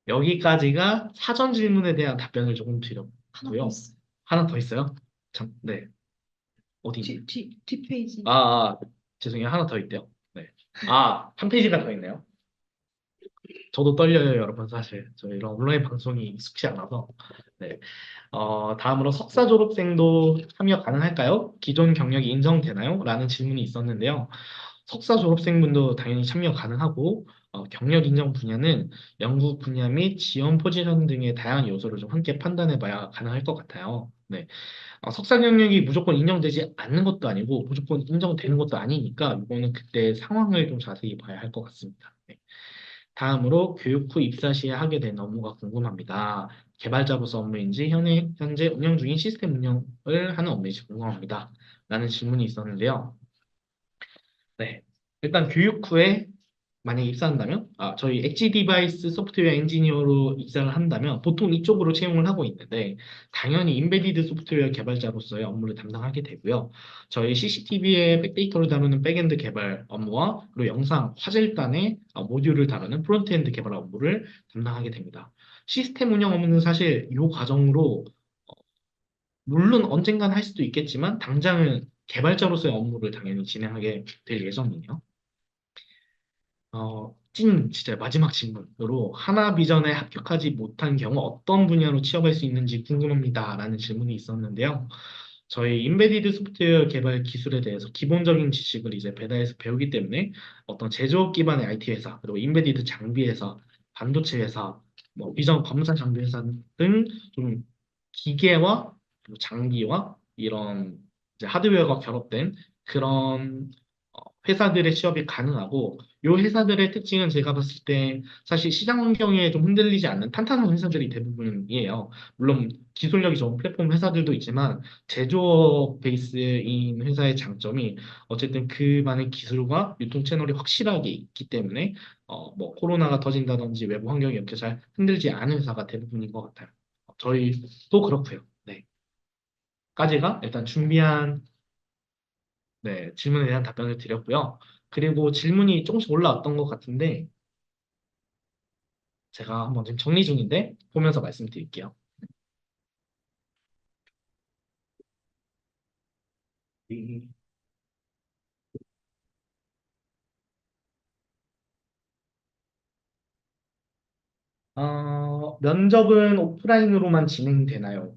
여기까지가 사전 질문에 대한 답변을 조금 하나 더 드렸고요. 있어. 하나 더 있어요? 참, 네. 어디 있나요? 뒷페이지. 죄송해요. 하나 더 있대요. 네. 한 페이지가 더 있네요. 저도 떨려요, 여러분, 사실. 저 이런 온라인 방송이 익숙치 않아서. 네. 다음으로 석사 졸업생도 참여 가능할까요? 기존 경력이 인정되나요? 라는 질문이 있었는데요. 석사 졸업생분도 당연히 참여 가능하고, 경력 인정 분야는 연구 분야 및 지원 포지션 등의 다양한 요소를 좀 함께 판단해 봐야 가능할 것 같아요. 네. 석사 경력이 무조건 인정되지 않는 것도 아니고, 무조건 인정되는 것도 아니니까, 이거는 그때 상황을 좀 자세히 봐야 할 것 같습니다. 네. 다음으로 교육 후 입사 시에 하게 된 업무가 궁금합니다. 개발자로서 업무인지 현재 운영 중인 시스템 운영을 하는 업무인지 궁금합니다. 라는 질문이 있었는데요. 네. 일단 교육 후에 만약에 입사한다면, 저희 엣지 디바이스 소프트웨어 엔지니어로 입사를 한다면 보통 이쪽으로 채용을 하고 있는데, 당연히 인베디드 소프트웨어 개발자로서의 업무를 담당하게 되고요. 저희 CCTV의 백데이터를 다루는 백엔드 개발 업무와 그리고 영상, 화질단의 모듈을 다루는 프론트엔드 개발 업무를 담당하게 됩니다. 시스템 운영 업무는 사실 이 과정으로 물론 언젠간 할 수도 있겠지만 당장은 개발자로서의 업무를 당연히 진행하게 될 예정이에요. 진짜 마지막 질문으로 하나 비전에 합격하지 못한 경우 어떤 분야로 취업할 수 있는지 궁금합니다. 라는 질문이 있었는데요. 저희 인베디드 소프트웨어 개발 기술에 대해서 기본적인 지식을 이제 배달에서 배우기 때문에 어떤 제조업 기반의 IT 회사, 그리고 인베디드 장비 회사, 반도체 회사, 뭐 비전 검사 장비 회사 등 좀 기계와 그리고 장비와 이런 이제 하드웨어가 결합된 그런 회사들의 취업이 가능하고, 이 회사들의 특징은 제가 봤을 때 사실 시장 환경에 좀 흔들리지 않는 탄탄한 회사들이 대부분이에요. 물론 기술력이 좋은 플랫폼 회사들도 있지만 제조업 베이스인 회사의 장점이 어쨌든 그만의 기술과 유통 채널이 확실하게 있기 때문에 뭐 코로나가 터진다든지 외부 환경이 이렇게 잘 흔들지 않은 회사가 대부분인 것 같아요. 저희도 그렇고요. 네. 까지가 일단 준비한 네, 질문에 대한 답변을 드렸고요. 그리고 질문이 조금씩 올라왔던 것 같은데 제가 한번 지금 정리 중인데 보면서 말씀드릴게요. 이- 면접은 오프라인으로만 진행되나요?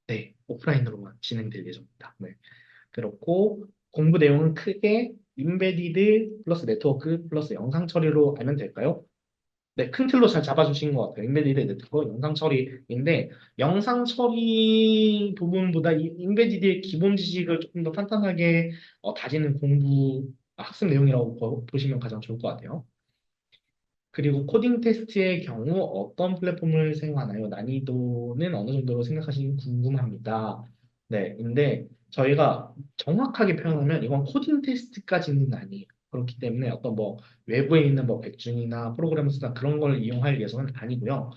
네, 오프라인으로만 진행될 예정입니다. 네, 그렇고 공부 내용은 크게 인베디드 플러스 네트워크 플러스 영상 처리로 알면 될까요? 네, 큰 틀로 잘 잡아주신 것 같아요. 인베디드 네트워크 영상 처리인데 영상 처리 부분보다 이 인베디드의 기본 지식을 조금 더 탄탄하게 다지는 학습 내용이라고 보시면 가장 좋을 것 같아요. 그리고 코딩 테스트의 경우 어떤 플랫폼을 사용하나요? 난이도는 어느 정도로 생각하시는지 궁금합니다. 네, 근데 저희가 정확하게 표현하면 이건 코딩 테스트까지는 아니에요. 그렇기 때문에 어떤 뭐 외부에 있는 뭐 백준이나 프로그래머 수나 그런 걸 이용할 예정은 아니고요.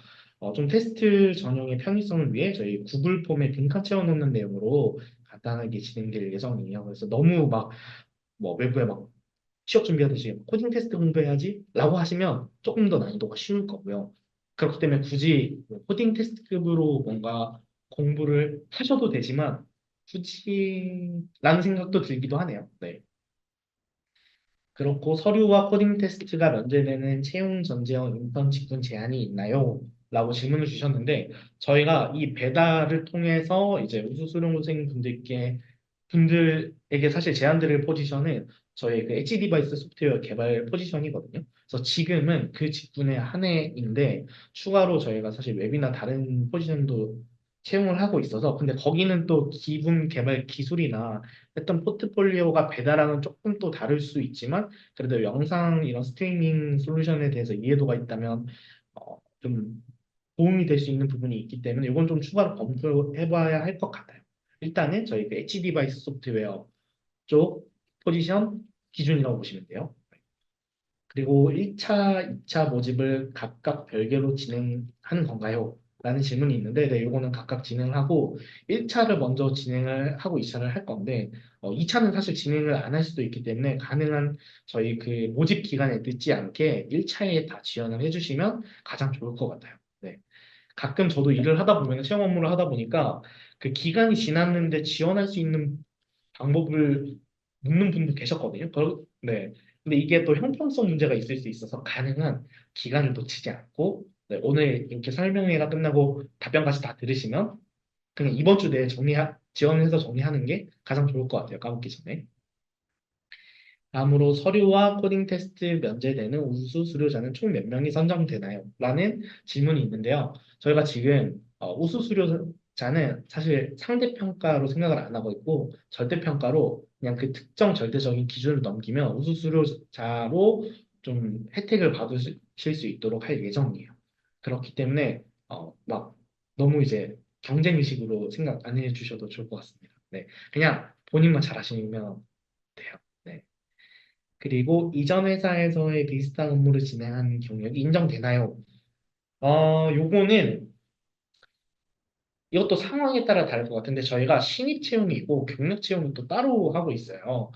좀 테스트 전용의 편의성을 위해 저희 구글 폼에 빈칸 채워놓는 내용으로 간단하게 진행될 예정이에요. 그래서 너무 막 뭐 외부에 막 취업 준비하듯이 코딩 테스트 공부해야지 라고 하시면 조금 더 난이도가 쉬울 거고요. 그렇기 때문에 굳이 뭐 코딩 테스트급으로 뭔가 공부를 하셔도 되지만 굳이 라는 생각도 들기도 하네요. 네. 그렇고 서류와 코딩 테스트가 면제되는 채용 전제형 인턴 직군 제한이 있나요? 라고 질문을 주셨는데 저희가 이 배달을 통해서 이제 우수수능 생분들께 분들에게 사실 제안드릴 포지션은 저희 그 엣지 디바이스 소프트웨어 개발 포지션이거든요. 그래서 지금은 그 직군의 한 해인데 추가로 저희가 사실 웹이나 다른 포지션도 채용을 하고 있어서 근데 거기는 또 기본 개발 기술이나 했던 포트폴리오가 배달하는 조금 또 다를 수 있지만 그래도 영상 이런 스트리밍 솔루션에 대해서 이해도가 있다면 좀 도움이 될 수 있는 부분이 있기 때문에 이건 좀 추가로 검토해봐야 할 것 같아요. 일단은 저희 그 엣지 디바이스 소프트웨어 쪽 포지션 기준이라고 보시면 돼요. 그리고 1차, 2차 모집을 각각 별개로 진행하는 건가요? 라는 질문이 있는데, 네, 이거는 각각 진행하고 1차를 먼저 진행을 하고 2차를 할 건데, 2차는 사실 진행을 안 할 수도 있기 때문에 가능한 저희 그 모집 기간에 늦지 않게 1차에 다 지원을 해주시면 가장 좋을 것 같아요. 네. 가끔 저도 일을 하다 보면 시험 업무를 하다 보니까 그 기간이 지났는데 지원할 수 있는 방법을 묻는 분도 계셨거든요. 네. 근데 이게 또 형평성 문제가 있을 수 있어서 가능한 기간을 놓치지 않고 네, 오늘 이렇게 설명회가 끝나고 답변까지 다 들으시면 그냥 이번 주 내에 지원해서 정리하는 게 가장 좋을 것 같아요. 까먹기 전에. 다음으로 서류와 코딩 테스트 면제되는 우수 수료자는 총 몇 명이 선정되나요? 라는 질문이 있는데요. 저희가 지금 우수 수료자는 사실 상대평가로 생각을 안 하고 있고 절대평가로 그냥 그 특정 절대적인 기준을 넘기면 우수 수료자로 좀 혜택을 받으실 수 있도록 할 예정이에요. 그렇기 때문에 막 너무 이제 경쟁의식으로 생각 안 해주셔도 좋을 것 같습니다. 네, 그냥 본인만 잘하시면 돼요. 네. 그리고 이전 회사에서의 비슷한 업무를 진행한 경력이 인정되나요? 요거는 이것도 상황에 따라 다를 것 같은데 저희가 신입 채용이고 경력 채용이 또 따로 하고 있어요.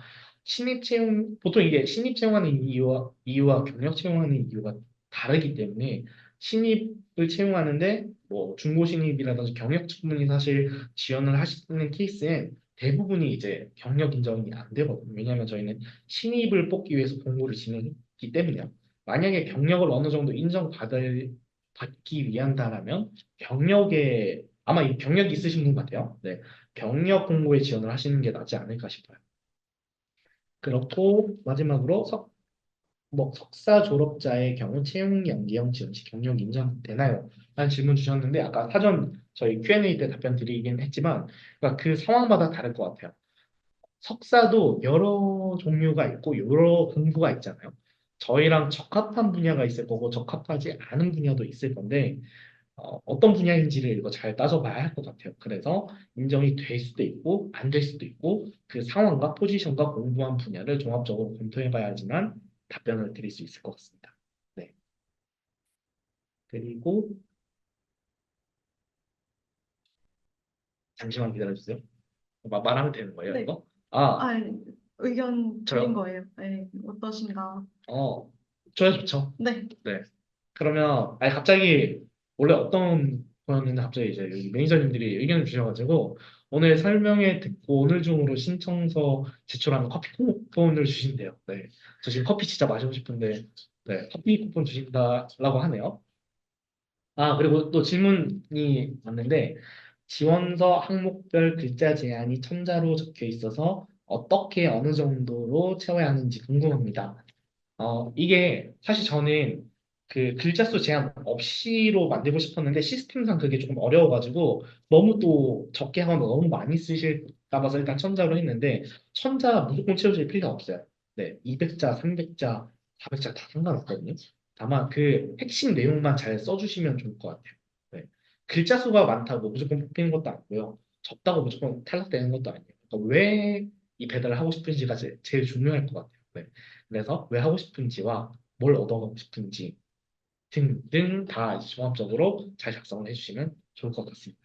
신입 채용 보통 이게 신입 채용하는 이유와 경력 채용하는 이유가 다르기 때문에 신입을 채용하는데 뭐 중고 신입이라든지 경력 측문이 사실 지원을 하시는 케이스엔 대부분이 이제 경력 인정이 안 되거든요. 왜냐하면 저희는 신입을 뽑기 위해서 공고를 진행했기 때문에요. 만약에 경력을 어느 정도 받기 위한다라면 경력에 아마 이 경력이 있으신 분 같아요. 네. 경력 공고에 지원을 하시는 게 낫지 않을까 싶어요. 그렇고 마지막으로 석사 졸업자의 경우 채용 연기형 지원 시 경력 인정되나요? 라는 질문 주셨는데 아까 사전 저희 Q&A 때 답변 드리긴 했지만 그러니까 그 상황마다 다를 것 같아요. 석사도 여러 종류가 있고 여러 공부가 있잖아요. 저희랑 적합한 분야가 있을 거고 적합하지 않은 분야도 있을 건데 떤 분야인지를 이거 잘 따져봐야 할 것 같아요. 그래서 인정이 될 수도 있고 안 될 수도 있고 그 상황과 포지션과 공부한 분야를 종합적으로 검토해봐야지만 답변을 드릴 수 있을 것 같습니다. 네. 그리고 잠시만 기다려주세요. 말하면 되는 거예요, 네. 이거? 아, 아, 의견 드린 저요? 거예요. 네. 어떠신가? 어, 저요, 좋죠. 네. 네. 그러면 아니 갑자기 원래 어떤 거였는데 갑자기 이제 여기 매니저님들이 의견을 주셔가지고 오늘 설명회 듣고 오늘 중으로 신청서 제출하면 커피 쿠폰을 주신대요. 네. 저 지금 커피 진짜 마시고 싶은데 네 커피 쿠폰 주신다라고 하네요. 아 그리고 또 질문이 왔는데 지원서 항목별 글자 제한이 첨자로 적혀 있어서 어떻게 어느 정도로 채워야 하는지 궁금합니다. 이게 사실 저는 그 글자 수 제한 없이로 만들고 싶었는데 시스템상 그게 조금 어려워가지고 너무 또 적게 하거나 너무 많이 쓰실까 봐서 일단 천자로 했는데 천자 무조건 채우실 필요 없어요. 네, 200자, 300자, 400자 다 상관없거든요. 다만 그 핵심 내용만 잘 써주시면 좋을 것 같아요. 네. 글자 수가 많다고 무조건 뽑히는 것도 아니고요. 적다고 무조건 탈락되는 것도 아니에요. 그러니까 왜 이 배달을 하고 싶은지가 제일 중요할 것 같아요. 네. 그래서 왜 하고 싶은지와 뭘 얻어가고 싶은지 등등 다 종합적으로 잘 작성을 해주시면 좋을 것 같습니다.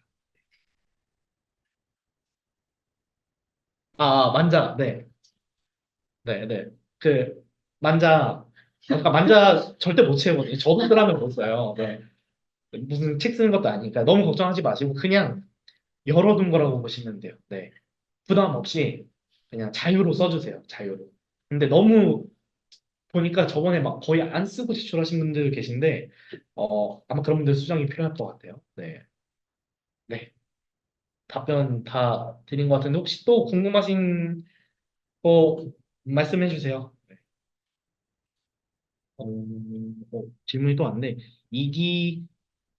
만자, 네, 네, 네. 그 그러니까 만자 절대 못 채우거든요. 저도 쓰라면 못 써요. 네. 무슨 책 쓰는 것도 아니니까 너무 걱정하지 마시고 그냥 열어둔 거라고 보시면 돼요. 네. 부담 없이 그냥 자유로 써주세요. 자유로. 근데 너무 보니까 저번에 막 거의 안 쓰고 제출하신 분들 계신데 아마 그런 분들 수정이 필요할 것 같아요. 네. 네. 답변 다 드린 것 같은데 혹시 또 궁금하신 거 말씀해 주세요. 어, 질문이 또 왔는데 2기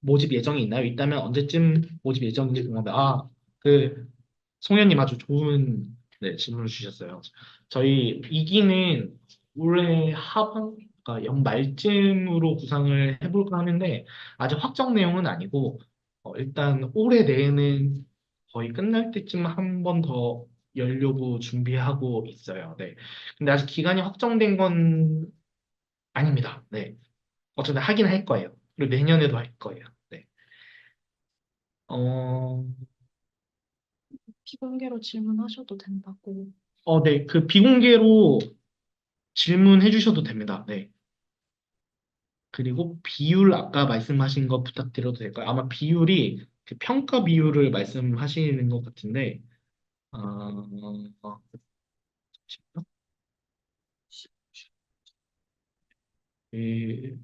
모집 예정이 있나요? 있다면 언제쯤 모집 예정인지 궁금합니다. 그 송현님 아주 좋은 네, 질문을 주셨어요. 저희 2기는 올해 하반, 그러니까 연말쯤으로 구상을 해볼까 하는데 아직 확정 내용은 아니고 일단 올해 내에는 거의 끝날 때쯤 한 번 더 열려고 준비하고 있어요. 네. 근데 아직 기간이 확정된 건 아닙니다. 네. 어쨌든 하긴 할 거예요. 그리고 내년에도 할 거예요. 네. 어, 비공개로 질문하셔도 된다고. 네. 그 비공개로 질문해 주셔도 됩니다. 네. 그리고 비율 아까 말씀하신 거 부탁드려도 될까요? 아마 비율이 그 평가 비율을 말씀하시는 것 같은데, 잠시만요. 그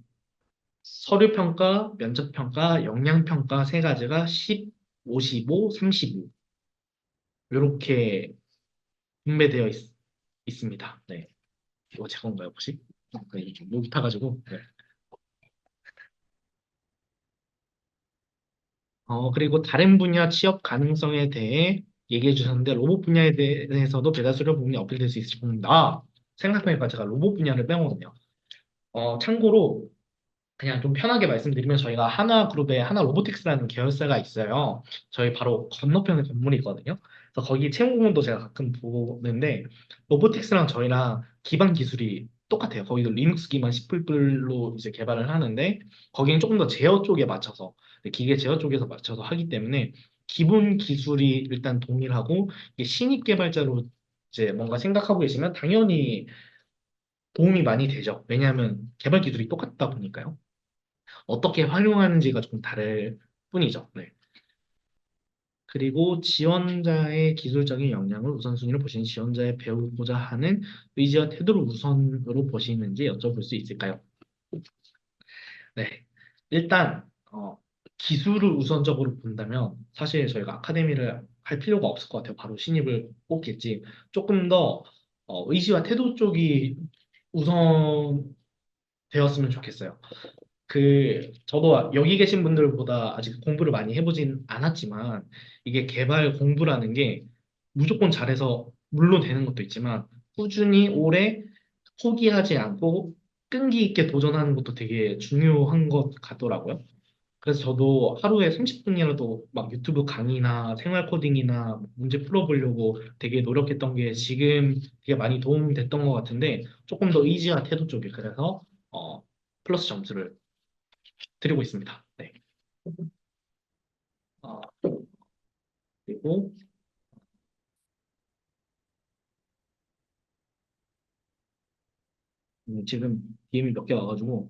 서류 평가, 면접 평가, 역량 평가 세 가지가 10, 55, 35 이렇게 분배되어 있습니다. 네. 이거 제 건가요, 혹시? 이게 좀 목이 타가지고. 네. 그리고 다른 분야 취업 가능성에 대해 얘기해 주셨는데, 로봇 분야에 대해서도 배달 수련 부분이 어필될 수 있을지 봅니다. 생각해보니까 제가 로봇 분야를 빼먹었네요. 참고로, 그냥 좀 편하게 말씀드리면 저희가 하나그룹에 하나로보틱스라는 계열사가 있어요. 저희 바로 건너편에 건물이 있거든요. 그래서 거기 채용 공고도 제가 가끔 보는데 로보틱스랑 저희랑 기반 기술이 똑같아요. 거기도 리눅스 기반 C++로 이제 개발을 하는데 거기는 조금 더 제어 쪽에 맞춰서 기계 제어 쪽에서 맞춰서 하기 때문에 기본 기술이 일단 동일하고 이게 신입 개발자로 이제 뭔가 생각하고 계시면 당연히 도움이 많이 되죠. 왜냐하면 개발 기술이 똑같다 보니까요. 어떻게 활용하는지가 조금 다를 뿐이죠. 네. 그리고 지원자의 기술적인 역량을 우선순위로 보시는 지원자의 배우고자 하는 의지와 태도를 우선으로 보시는지 여쭤볼 수 있을까요? 네. 일단 기술을 우선적으로 본다면 사실 저희가 아카데미를 할 필요가 없을 것 같아요. 바로 신입을 뽑겠지. 조금 더 의지와 태도 쪽이 우선 되었으면 좋겠어요. 저도 여기 계신 분들보다 아직 공부를 많이 해보진 않았지만, 이게 개발 공부라는 게 무조건 잘해서 물론 되는 것도 있지만, 꾸준히 오래 포기하지 않고 끈기 있게 도전하는 것도 되게 중요한 것 같더라고요. 그래서 저도 하루에 30분이라도 막 유튜브 강의나 생활 코딩이나 문제 풀어보려고 되게 노력했던 게 지금 되게 많이 도움이 됐던 것 같은데, 조금 더 의지와 태도 쪽에 그래서 플러스 점수를 드리고 있습니다. 네. 어, 그리고 지금 DM이 몇 개 와가지고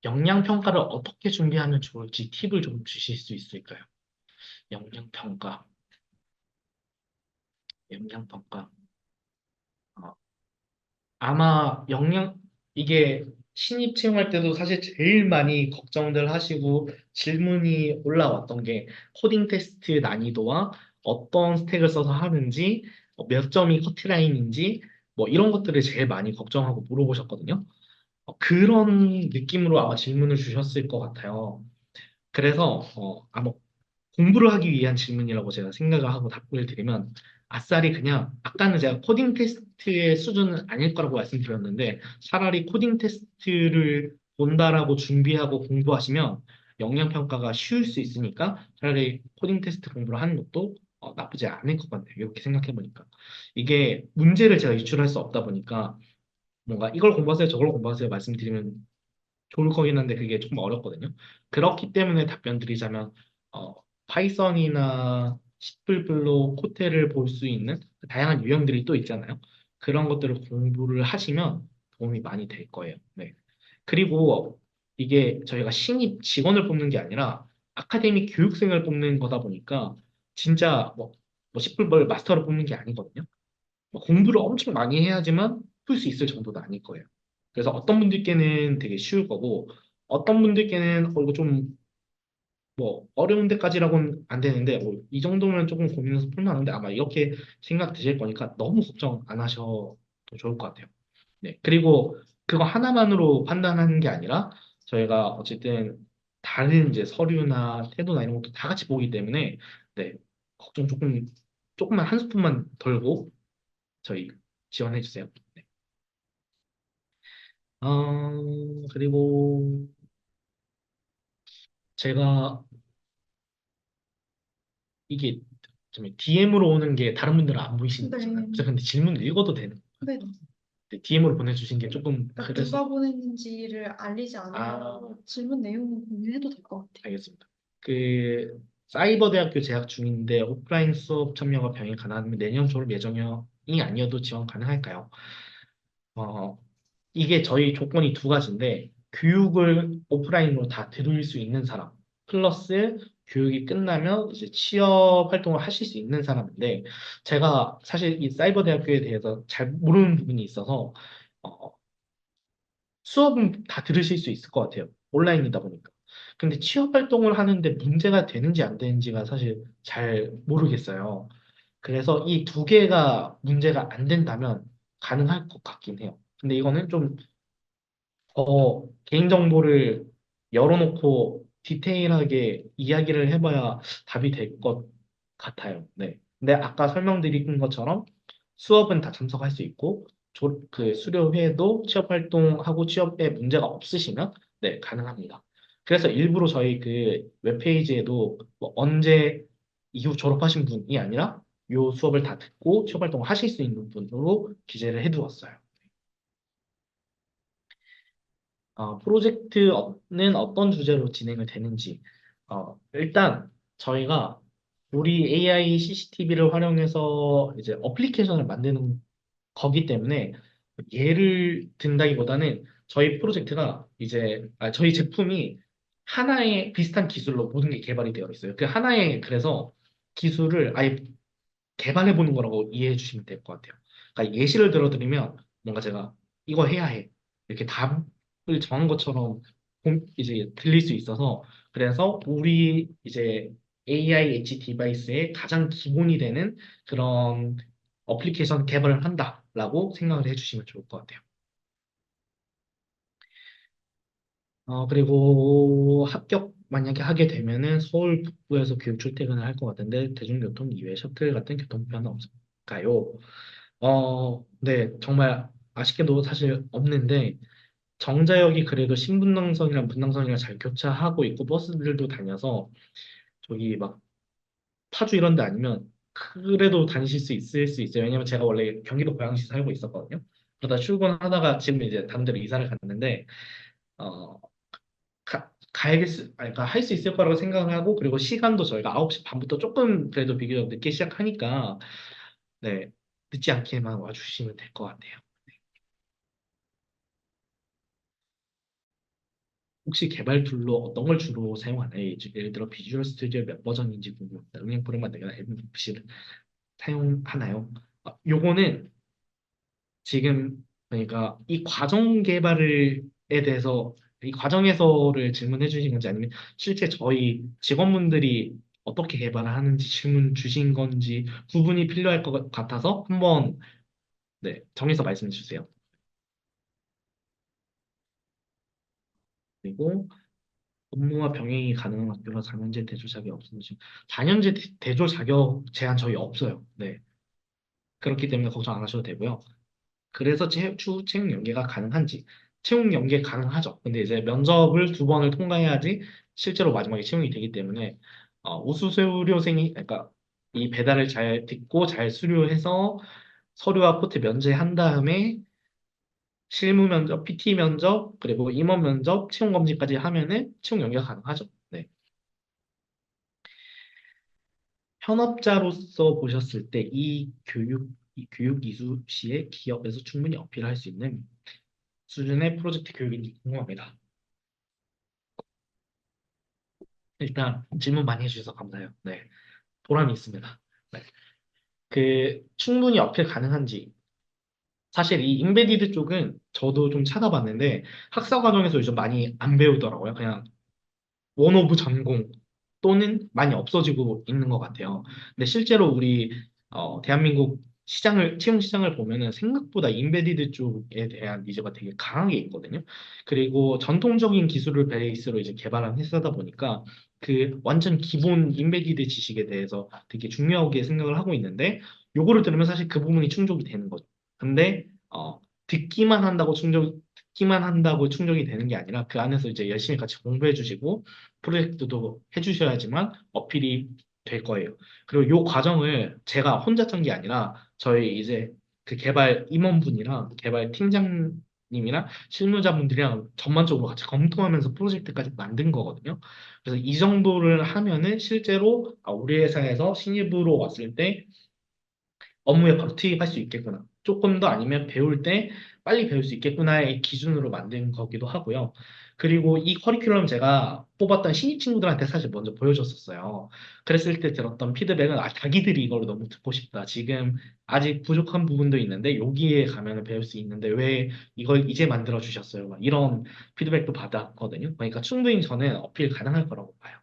역량 평가를 어떻게 준비하면 좋을지 팁을 좀 주실 수 있을까요? 역량 평가, 역량 평가. 어, 아마 이게 신입 채용할 때도 사실 제일 많이 걱정들 하시고 질문이 올라왔던 게 코딩 테스트 난이도와 어떤 스택을 써서 하는지, 몇 점이 커트라인인지, 뭐 이런 것들을 제일 많이 걱정하고 물어보셨거든요. 그런 느낌으로 아마 질문을 주셨을 것 같아요. 그래서 아마 공부를 하기 위한 질문이라고 제가 생각을 하고 답변을 드리면 아싸리 그냥 아까는 제가 코딩 테스트의 수준은 아닐 거라고 말씀드렸는데 차라리 코딩 테스트를 본다라고 준비하고 공부하시면 역량 평가가 쉬울 수 있으니까 차라리 코딩 테스트 공부를 하는 것도 나쁘지 않을 것 같네요. 이렇게 생각해 보니까 이게 문제를 제가 유출할 수 없다 보니까 뭔가 이걸 공부하세요, 저걸 공부하세요 말씀드리면 좋을 거긴 한데 그게 조금 어렵거든요. 그렇기 때문에 답변 드리자면 어, 파이썬이나 C++로 코드를 볼 수 있는 다양한 유형들이 또 있잖아요. 그런 것들을 공부를 하시면 도움이 많이 될 거예요. 네. 그리고 이게 저희가 신입 직원을 뽑는 게 아니라 아카데미 교육생을 뽑는 거다 보니까 진짜 뭐 C++ 마스터를 뽑는 게 아니거든요. 공부를 엄청 많이 해야지만 풀 수 있을 정도는 아닐 거예요. 그래서 어떤 분들께는 되게 쉬울 거고, 어떤 분들께는 이거 좀 뭐 어려운 데까지라고는 안 되는데 뭐 이 정도면 조금 고민해서 풀만한데 아마 이렇게 생각 드실 거니까 너무 걱정 안 하셔도 좋을 것 같아요. 네. 그리고 그거 하나만으로 판단하는 게 아니라 저희가 어쨌든 다른 이제 서류나 태도나 이런 것도 다 같이 보기 때문에 네. 걱정 조금만 한 스푼만 덜고 저희 지원해 주세요. 네. 그리고 제가 이게 좀 DM으로 오는 게 다른 분들은 안 보이시는 거잖아요. 네. 그래서 근데 질문 읽어도 되는 네. DM으로 보내주신 게 조금 그러니까 그래서 누가 보냈는지를 알리지 아 않으면 질문 내용은 공유해도 될 것 같아요. 알겠습니다. 그 사이버대학교 재학 중인데 오프라인 수업 참여가 병행 가능하면 내년 졸업 예정이 아니어도 지원 가능할까요? 어, 이게 저희 조건이 두 가지인데 교육을 오프라인으로 다 들을 수 있는 사람 플러스 교육이 끝나면 이제 취업 활동을 하실 수 있는 사람인데 제가 사실 이 사이버 대학교에 대해서 잘 모르는 부분이 있어서 어, 수업은 다 들으실 수 있을 것 같아요. 온라인이다 보니까. 근데 취업 활동을 하는데 문제가 되는지 안 되는지가 사실 잘 모르겠어요. 그래서 이 두 개가 문제가 안 된다면 가능할 것 같긴 해요. 근데 이거는 좀 개인정보를 열어놓고 디테일하게 이야기를 해봐야 답이 될 것 같아요. 네. 근데 아까 설명드린 것처럼 수업은 다 참석할 수 있고, 그 수료 후에도 취업 활동하고 취업에 문제가 없으시면, 네, 가능합니다. 그래서 일부러 저희 그 웹페이지에도 뭐 언제 이후 졸업하신 분이 아니라 요 수업을 다 듣고 취업 활동을 하실 수 있는 분으로 기재를 해두었어요. 프로젝트는 어떤 주제로 진행을 되는지, 일단 저희가 우리 AI CCTV를 활용해서 이제 어플리케이션을 만드는 거기 때문에 예를 든다기보다는 저희 프로젝트가 이제, 저희 제품이 하나의 비슷한 기술로 모든 게 개발이 되어 있어요. 그 하나의, 그래서 기술을 아예 개발해 보는 거라고 이해해 주시면 될 것 같아요. 그러니까 예시를 들어드리면 뭔가 제가 이거 해야 해. 이렇게 답을 정한 것처럼 이제 들릴 수 있어서 그래서 우리 이제 AI 엣지 디바이스의 가장 기본이 되는 그런 어플리케이션 개발을 한다라고 생각을 해주시면 좋을 것 같아요. 그리고 합격 만약에 하게 되면은 서울 북부에서 교육 출퇴근을 할 것 같은데 대중교통 이외에 셔틀 같은 교통편은 없을까요? 네, 정말 아쉽게도 사실 없는데 정자역이 그래도 신분당선이랑 분당선이랑 잘 교차하고 있고 버스들도 다녀서 저기 막 파주 이런 데 아니면 그래도 다니실 수 있어요. 왜냐면 제가 원래 경기도 고양시 살고 있었거든요. 그러다 출근하다가 지금 이제 다른 데로 이사를 갔는데 어, 그러니까 할 수 있을 거라고 생각을 하고 그리고 시간도 저희가 9시 반부터 조금 그래도 비교적 늦게 시작하니까 네, 늦지 않게만 와주시면 될 것 같아요. 혹시 개발 툴로 어떤 걸 주로 사용하나요? 예를 들어 비주얼 스튜디오 몇 버전인지 궁금합니다. 응용 프로그램 만들거나 MVC를 사용하나요? 요거는 지금 그러니까 이 과정 개발을 에 대해서 이 과정에서를 질문해 주신 건지 아니면 실제 저희 직원분들이 어떻게 개발을 하는지 질문 주신 건지 구분이 필요할 것 같아서 한번 네, 정해서 말씀해 주세요. 그리고 업무와 병행이 가능한 학교라 4년제 대조 자격이 없으신 4년제 대조 자격 제한 저희 없어요. 네. 그렇기 때문에 걱정 안 하셔도 되고요. 그래서 추후 채용 연계가 가능한지 채용 연계 가능하죠. 근데 이제 면접을 두 번을 통과해야지 실제로 마지막에 채용이 되기 때문에 우수 수료생이 그러니까 이 배달을 잘 듣고 잘 수료해서 서류와 포트 면제한 다음에 실무 면접, PT 면접, 그리고 임원 면접, 채용 검진까지 하면은 채용 연계가 가능하죠. 네. 현업자로서 보셨을 때 이 교육 이수 시에 기업에서 충분히 어필할 수 있는 수준의 프로젝트 교육인지 궁금합니다. 일단 질문 많이 해주셔서 감사해요. 네, 보람이 있습니다. 네, 그 충분히 어필 가능한지 사실 이 인베디드 쪽은 저도 좀 찾아봤는데 학사 과정에서 요즘 많이 안 배우더라고요. 그냥 원 오브 전공. 또는 많이 없어지고 있는 것 같아요. 근데 실제로 우리 대한민국 채용 시장을 보면은 생각보다 인베디드 쪽에 대한 니즈가 되게 강하게 있거든요. 그리고 전통적인 기술을 베이스로 이제 개발한 회사다 보니까 그 완전 기본 인베디드 지식에 대해서 되게 중요하게 생각을 하고 있는데 요거를 들으면 사실 그 부분이 충족이 되는 거죠. 근데 듣기만 한다고 충족이 되는 게 아니라 그 안에서 이제 열심히 같이 공부해 주시고 프로젝트도 해 주셔야지만 어필이 될 거예요. 그리고 요 과정을 제가 혼자 짠 게 아니라 저희 이제 그 개발 임원분이랑 개발 팀장님이랑 실무자분들이랑 전반적으로 같이 검토하면서 프로젝트까지 만든 거거든요. 그래서 이 정도를 하면은 실제로 우리 회사에서 신입으로 왔을 때 업무에 바로 투입할 수 있겠구나. 조금 더 아니면 배울 때 빨리 배울 수 있겠구나의 기준으로 만든 거기도 하고요. 그리고 이 커리큘럼 제가 뽑았던 신입 친구들한테 사실 먼저 보여줬었어요. 그랬을 때 들었던 피드백은 자기들이 이걸 너무 듣고 싶다. 지금 아직 부족한 부분도 있는데 여기에 가면 배울 수 있는데 왜 이걸 이제 만들어 주셨어요? 막 이런 피드백도 받았거든요. 그러니까 충분히 저는 어필 가능할 거라고 봐요.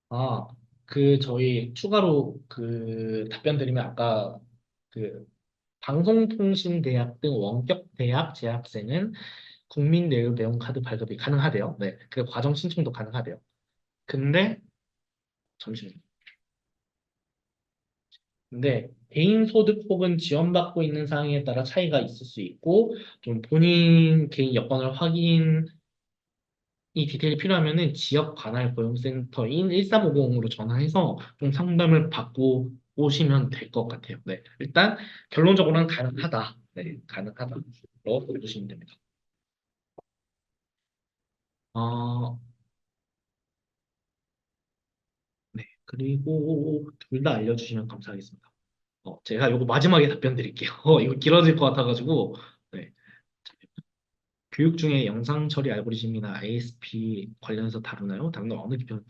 아, 저희 추가로 답변 드리면 아까 그 방송통신대학 등 원격 대학 재학생은 국민 내일 배움 카드 발급이 가능하대요. 네. 그리고 과정 신청도 가능하대요. 근데 잠시만요. 근데 개인 소득 혹은 지원받고 있는 사항에 따라 차이가 있을 수 있고 좀 본인 개인 여건을 확인 이 디테일이 필요하면은 지역 관할 고용센터인 1350으로 전화해서 좀 상담을 받고 오시면 될 것 같아요. 네. 일단 결론적으로는 가능하다. 네, 가능하다로 보시면 됩니다. 어, 네. 그리고 둘 다 알려주시면 감사하겠습니다. 제가 요거 마지막에 답변 드릴게요. 이거 길어질 것 같아가지고. 네. 교육 중에 영상 처리 알고리즘이나 ISP 관련해서 다루나요? 다루는 어느 기편?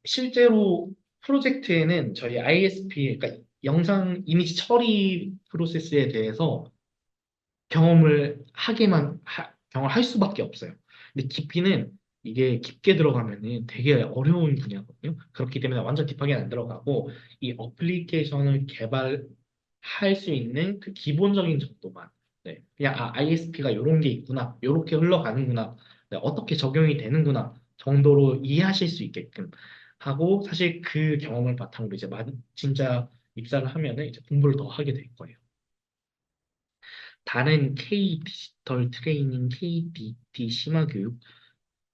실제로 프로젝트에는 저희 ISP, 그러니까 영상 이미지 처리 프로세스에 대해서 경험을 할 수밖에 없어요. 근데 깊이는 이게 깊게 들어가면은 되게 어려운 분야거든요. 그렇기 때문에 완전 딥하게는 안 들어가고 이 어플리케이션을 개발할 수 있는 그 기본적인 정도만 네, 그냥 ISP가 이런 게 있구나, 이렇게 흘러가는구나, 네, 어떻게 적용이 되는구나 정도로 이해하실 수 있게끔 하고 사실 그 경험을 바탕으로 이제 진짜 입사를 하면은 이제 공부를 더 하게 될 거예요. 다른 K 디지털 트레이닝 KDT 심화 교육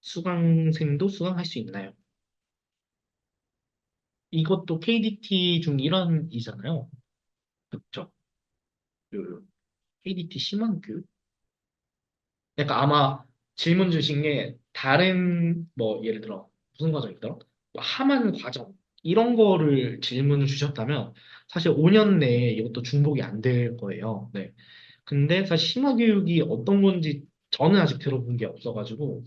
수강생도 수강할 수 있나요? 이것도 KDT 중 일환이잖아요. 그렇죠? 요 KDT 심화 교육? 그러니까 아마 질문 주신 게 다른 뭐 예를 들어 무슨 과정이더라? 뭐 함한 과정 이런 거를 질문을 주셨다면 사실 5년 내에 이것도 중복이 안 될 거예요. 네. 근데 사실 심화 교육이 어떤 건지 저는 아직 들어본 게 없어가지고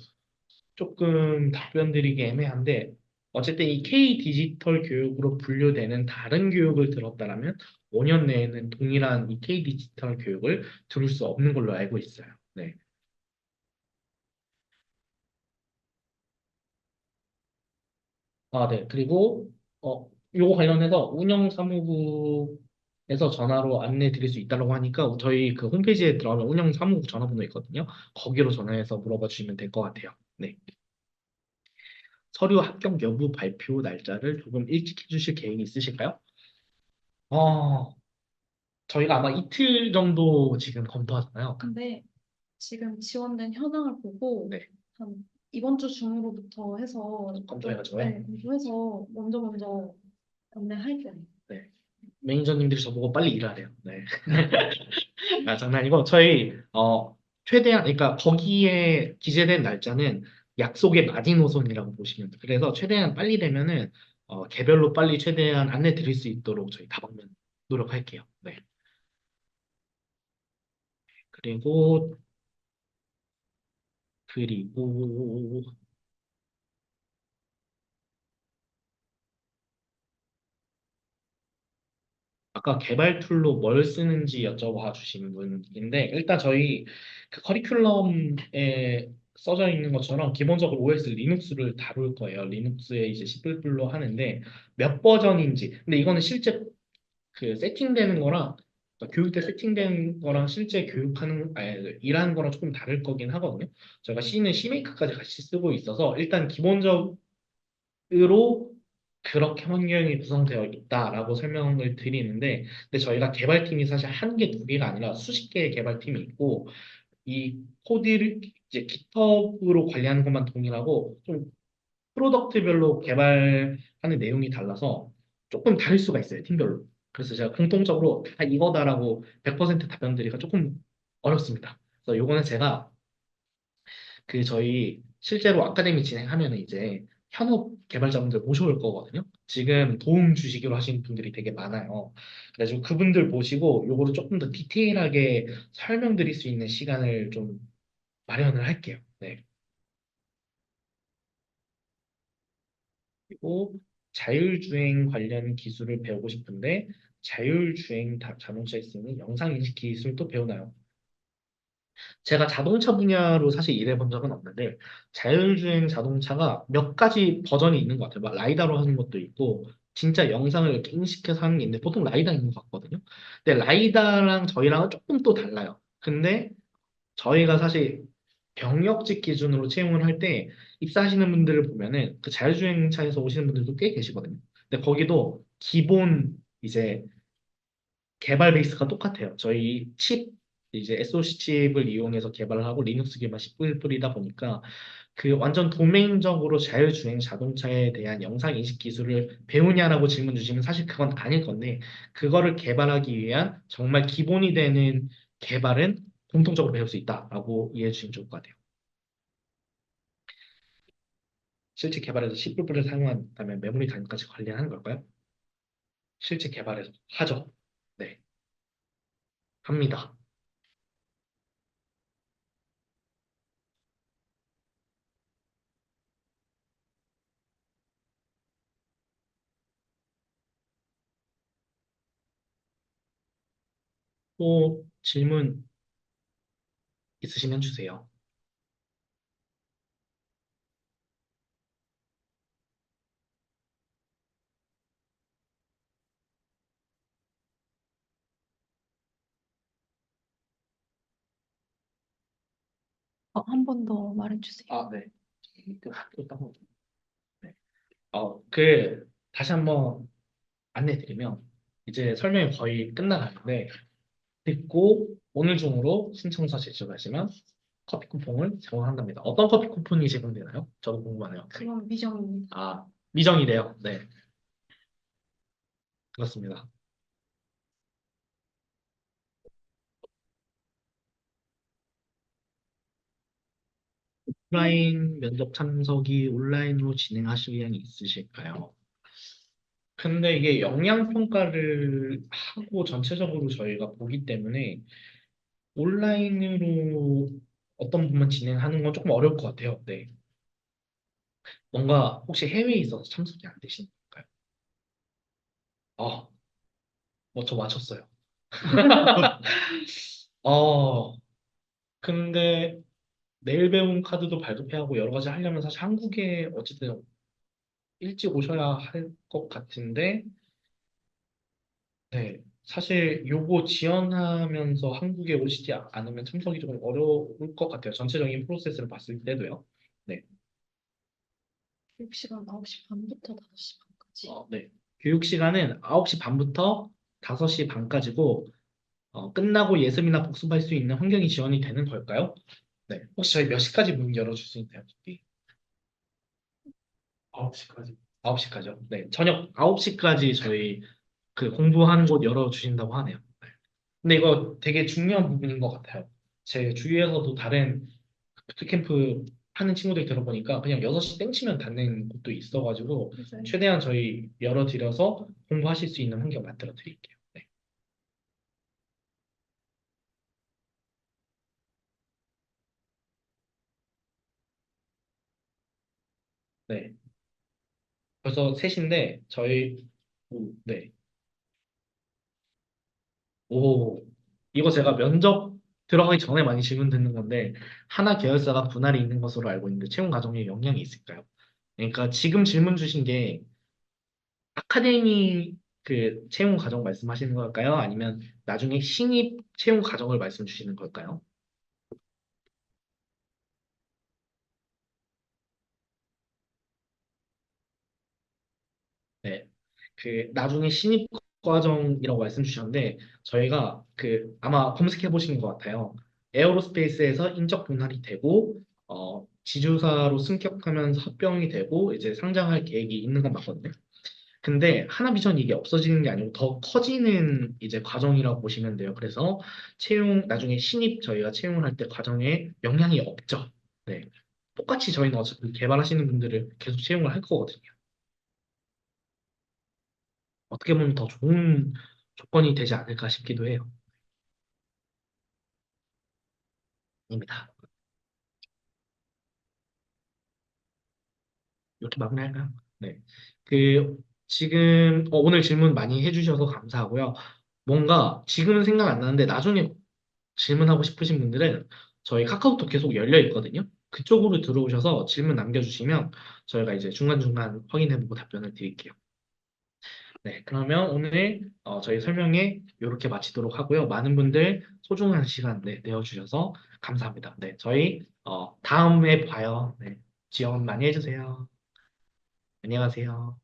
조금 답변 드리기 애매한데 어쨌든 이 K 디지털 교육으로 분류되는 다른 교육을 들었다라면 5년 내에는 동일한 이 K 디지털 교육을 들을 수 없는 걸로 알고 있어요. 네. 네. 그리고 요거 관련해서 운영사무부에서 전화로 안내 드릴 수 있다고 하니까 저희 그 홈페이지에 들어가면 운영사무부 전화번호 있거든요. 거기로 전화해서 물어봐 주시면 될 것 같아요. 네. 서류 합격 여부 발표 날짜를 조금 일찍 해주실 계획이 있으실까요? 어, 저희가 아마 이틀 정도 지금 검토하잖아요. 근데 지금 지원된 현황을 보고 네, 한 이번 주 중으로부터 해서 검토해가지고요. 네, 검토해서 먼저 안내할게요. 네. 매니저님들이 저보고 빨리 일하래요. 네. 장난이고 저희 최대한 그러니까 거기에 기재된 날짜는 약속의 마지노선이라고 보시면 돼요. 그래서 최대한 빨리 되면은 개별로 빨리 최대한 안내 드릴 수 있도록 저희 다방면 노력할게요. 네. 그리고 그리고 아까 개발 툴로 뭘 쓰는지 여쭤봐 주신 분인데, 일단 저희 그 커리큘럼에 써져 있는 것처럼 기본적으로 OS 리눅스를 다룰 거예요. 리눅스에 이제 C++로 하는데 몇 버전인지. 근데 이거는 실제 그 세팅되는 거랑 그러니까 교육 때 세팅된 거랑 실제 교육하는 아니 일하는 거랑 조금 다를 거긴 하거든요. 저희가 C는 CMake까지 같이 쓰고 있어서 일단 기본적으로 그렇게 환경이 구성되어 있다라고 설명을 드리는데, 근데 저희가 개발팀이 사실 한 개, 두 개가 아니라 수십 개의 개발팀이 있고 이 코드를 이제 GitHub으로 관리하는 것만 동일하고 좀 프로덕트별로 개발하는 내용이 달라서 조금 다를 수가 있어요, 팀별로. 그래서 제가 공통적으로 다 이거다라고 100% 답변 드리기가 조금 어렵습니다. 그래서 요거는 제가 그 저희 실제로 아카데미 진행하면 이제 현업 개발자분들 모셔올 거거든요. 지금 도움 주시기로 하신 분들이 되게 많아요. 그래가지고 그분들 모시고 요거를 조금 더 디테일하게 설명드릴 수 있는 시간을 좀 마련을 할게요. 네. 그리고 자율주행 관련 기술을 배우고 싶은데 자율주행 자동차에 쓰는 영상인식 기술도 배우나요? 제가 자동차 분야로 사실 일해본 적은 없는데 자율주행 자동차가 몇 가지 버전이 있는 것 같아요. 막 라이다로 하는 것도 있고 진짜 영상을 이렇게 인식해서 하는 게 있는데 보통 라이다인 것 같거든요. 근데 라이다랑 저희랑은 조금 또 달라요. 근데 저희가 사실 경력직 기준으로 채용을 할 때 입사하시는 분들을 보면은 그 자율주행차에서 오시는 분들도 꽤 계시거든요. 근데 거기도 기본 이제 개발 베이스가 똑같아요. 저희 칩 이제 SoC 칩을 이용해서 개발을 하고 리눅스 기반 C++이다 보니까 그 완전 도메인적으로 자율주행 자동차에 대한 영상 인식 기술을 배우냐라고 질문 주시면 사실 그건 아닐 건데 그거를 개발하기 위한 정말 기본이 되는 개발은 공통적으로 배울 수 있다라고 이해해 주시면 좋을 것 같아요. 실제 개발에서 C++를 사용한다면 메모리 단위까지 관리하는 걸까요? 실제 개발에서 하죠. 네, 합니다. 또 질문 있으시면 주세요. 한 번 더 말해주세요. 아, 네. 또 따로. 네. 다시 한번 안내드리면, 이제 설명이 거의 끝나가는데, 듣고 오늘 중으로 신청서 제출하시면 커피 쿠폰을 제공한답니다. 어떤 커피 쿠폰이 제공되나요? 저도 궁금하네요. 그건 미정입니다. 아, 미정이래요. 네, 그렇습니다. 오프라인 면접 참석이 온라인으로 진행하실 의향이 있으실까요? 근데 이게 영향평가를 하고 전체적으로 저희가 보기 때문에 온라인으로 어떤 부분 진행하는 건 조금 어려울 것 같아요. 네. 뭔가 혹시 해외에 있어서 참석이 안 되시는가요? 아, 저 맞췄어요. 어, 근데 내일 배움 카드도 발급해야 하고 여러 가지 하려면 사실 한국에 어쨌든 일찍 오셔야 할 것 같은데, 네. 사실 요거 지원하면서 한국에 오시지 않으면 참석이 조금 어려울 것 같아요. 전체적인 프로세스를 봤을 때도요. 네. 교육 시간 9시 반부터 5시 반까지. 네. 교육 시간은 9시 반부터 5시 반까지고, 끝나고 예습이나 복습할 수 있는 환경이 지원이 되는 걸까요? 네. 혹시 저희 몇 시까지 문 열어줄 수 있나요? 저기? 9시까지. 9시까지요? 네. 저녁 9시까지 저희 그 공부하는 곳 열어주신다고 하네요. 네. 근데 이거 되게 중요한 부분인 것 같아요. 제 주위에서도 다른 푸드캠프 하는 친구들 들어보니까 그냥 6시 땡치면 닫는 곳도 있어가지고 맞아요. 최대한 저희 열어드려서 공부하실 수 있는 환경 만들어 드릴게요. 네. 네. 벌써 셋인데 저희 네. 오, 이거 제가 면접 들어가기 전에 많이 질문 듣는 건데, 하나 계열사가 분할이 있는 것으로 알고 있는데, 채용 과정에 영향이 있을까요? 그러니까 지금 질문 주신 게 아카데미 그 채용 과정 말씀하시는 걸까요? 아니면 나중에 신입 채용 과정을 말씀 주시는 걸까요? 네. 그 나중에 신입 과정이라고 말씀 주셨는데 저희가 그 아마 검색해 보신 것 같아요. 에어로스페이스에서 인적 분할이 되고 지주사로 승격하면서 합병이 되고 이제 상장할 계획이 있는 건 맞거든요. 근데 하나비전 이게 없어지는 게 아니고 더 커지는 이제 과정이라고 보시면 돼요. 그래서 채용 나중에 신입 저희가 채용을 할 때 과정에 영향이 없죠. 네. 똑같이 저희는 어차피 개발하시는 분들을 계속 채용을 할 거거든요. 어떻게 보면 더 좋은 조건이 되지 않을까 싶기도 해요. 입니다. 이렇게 마무리할까요? 네. 그, 지금, 오늘 질문 많이 해주셔서 감사하고요. 뭔가 지금은 생각 안 나는데 나중에 질문하고 싶으신 분들은 저희 카카오톡 계속 열려 있거든요. 그쪽으로 들어오셔서 질문 남겨주시면 저희가 이제 중간중간 확인해보고 답변을 드릴게요. 네, 그러면 오늘 저희 설명회 이렇게 마치도록 하고요. 많은 분들 소중한 시간 내어주셔서 감사합니다. 네, 저희 다음에 봐요. 네, 지원 많이 해주세요. 안녕하세요.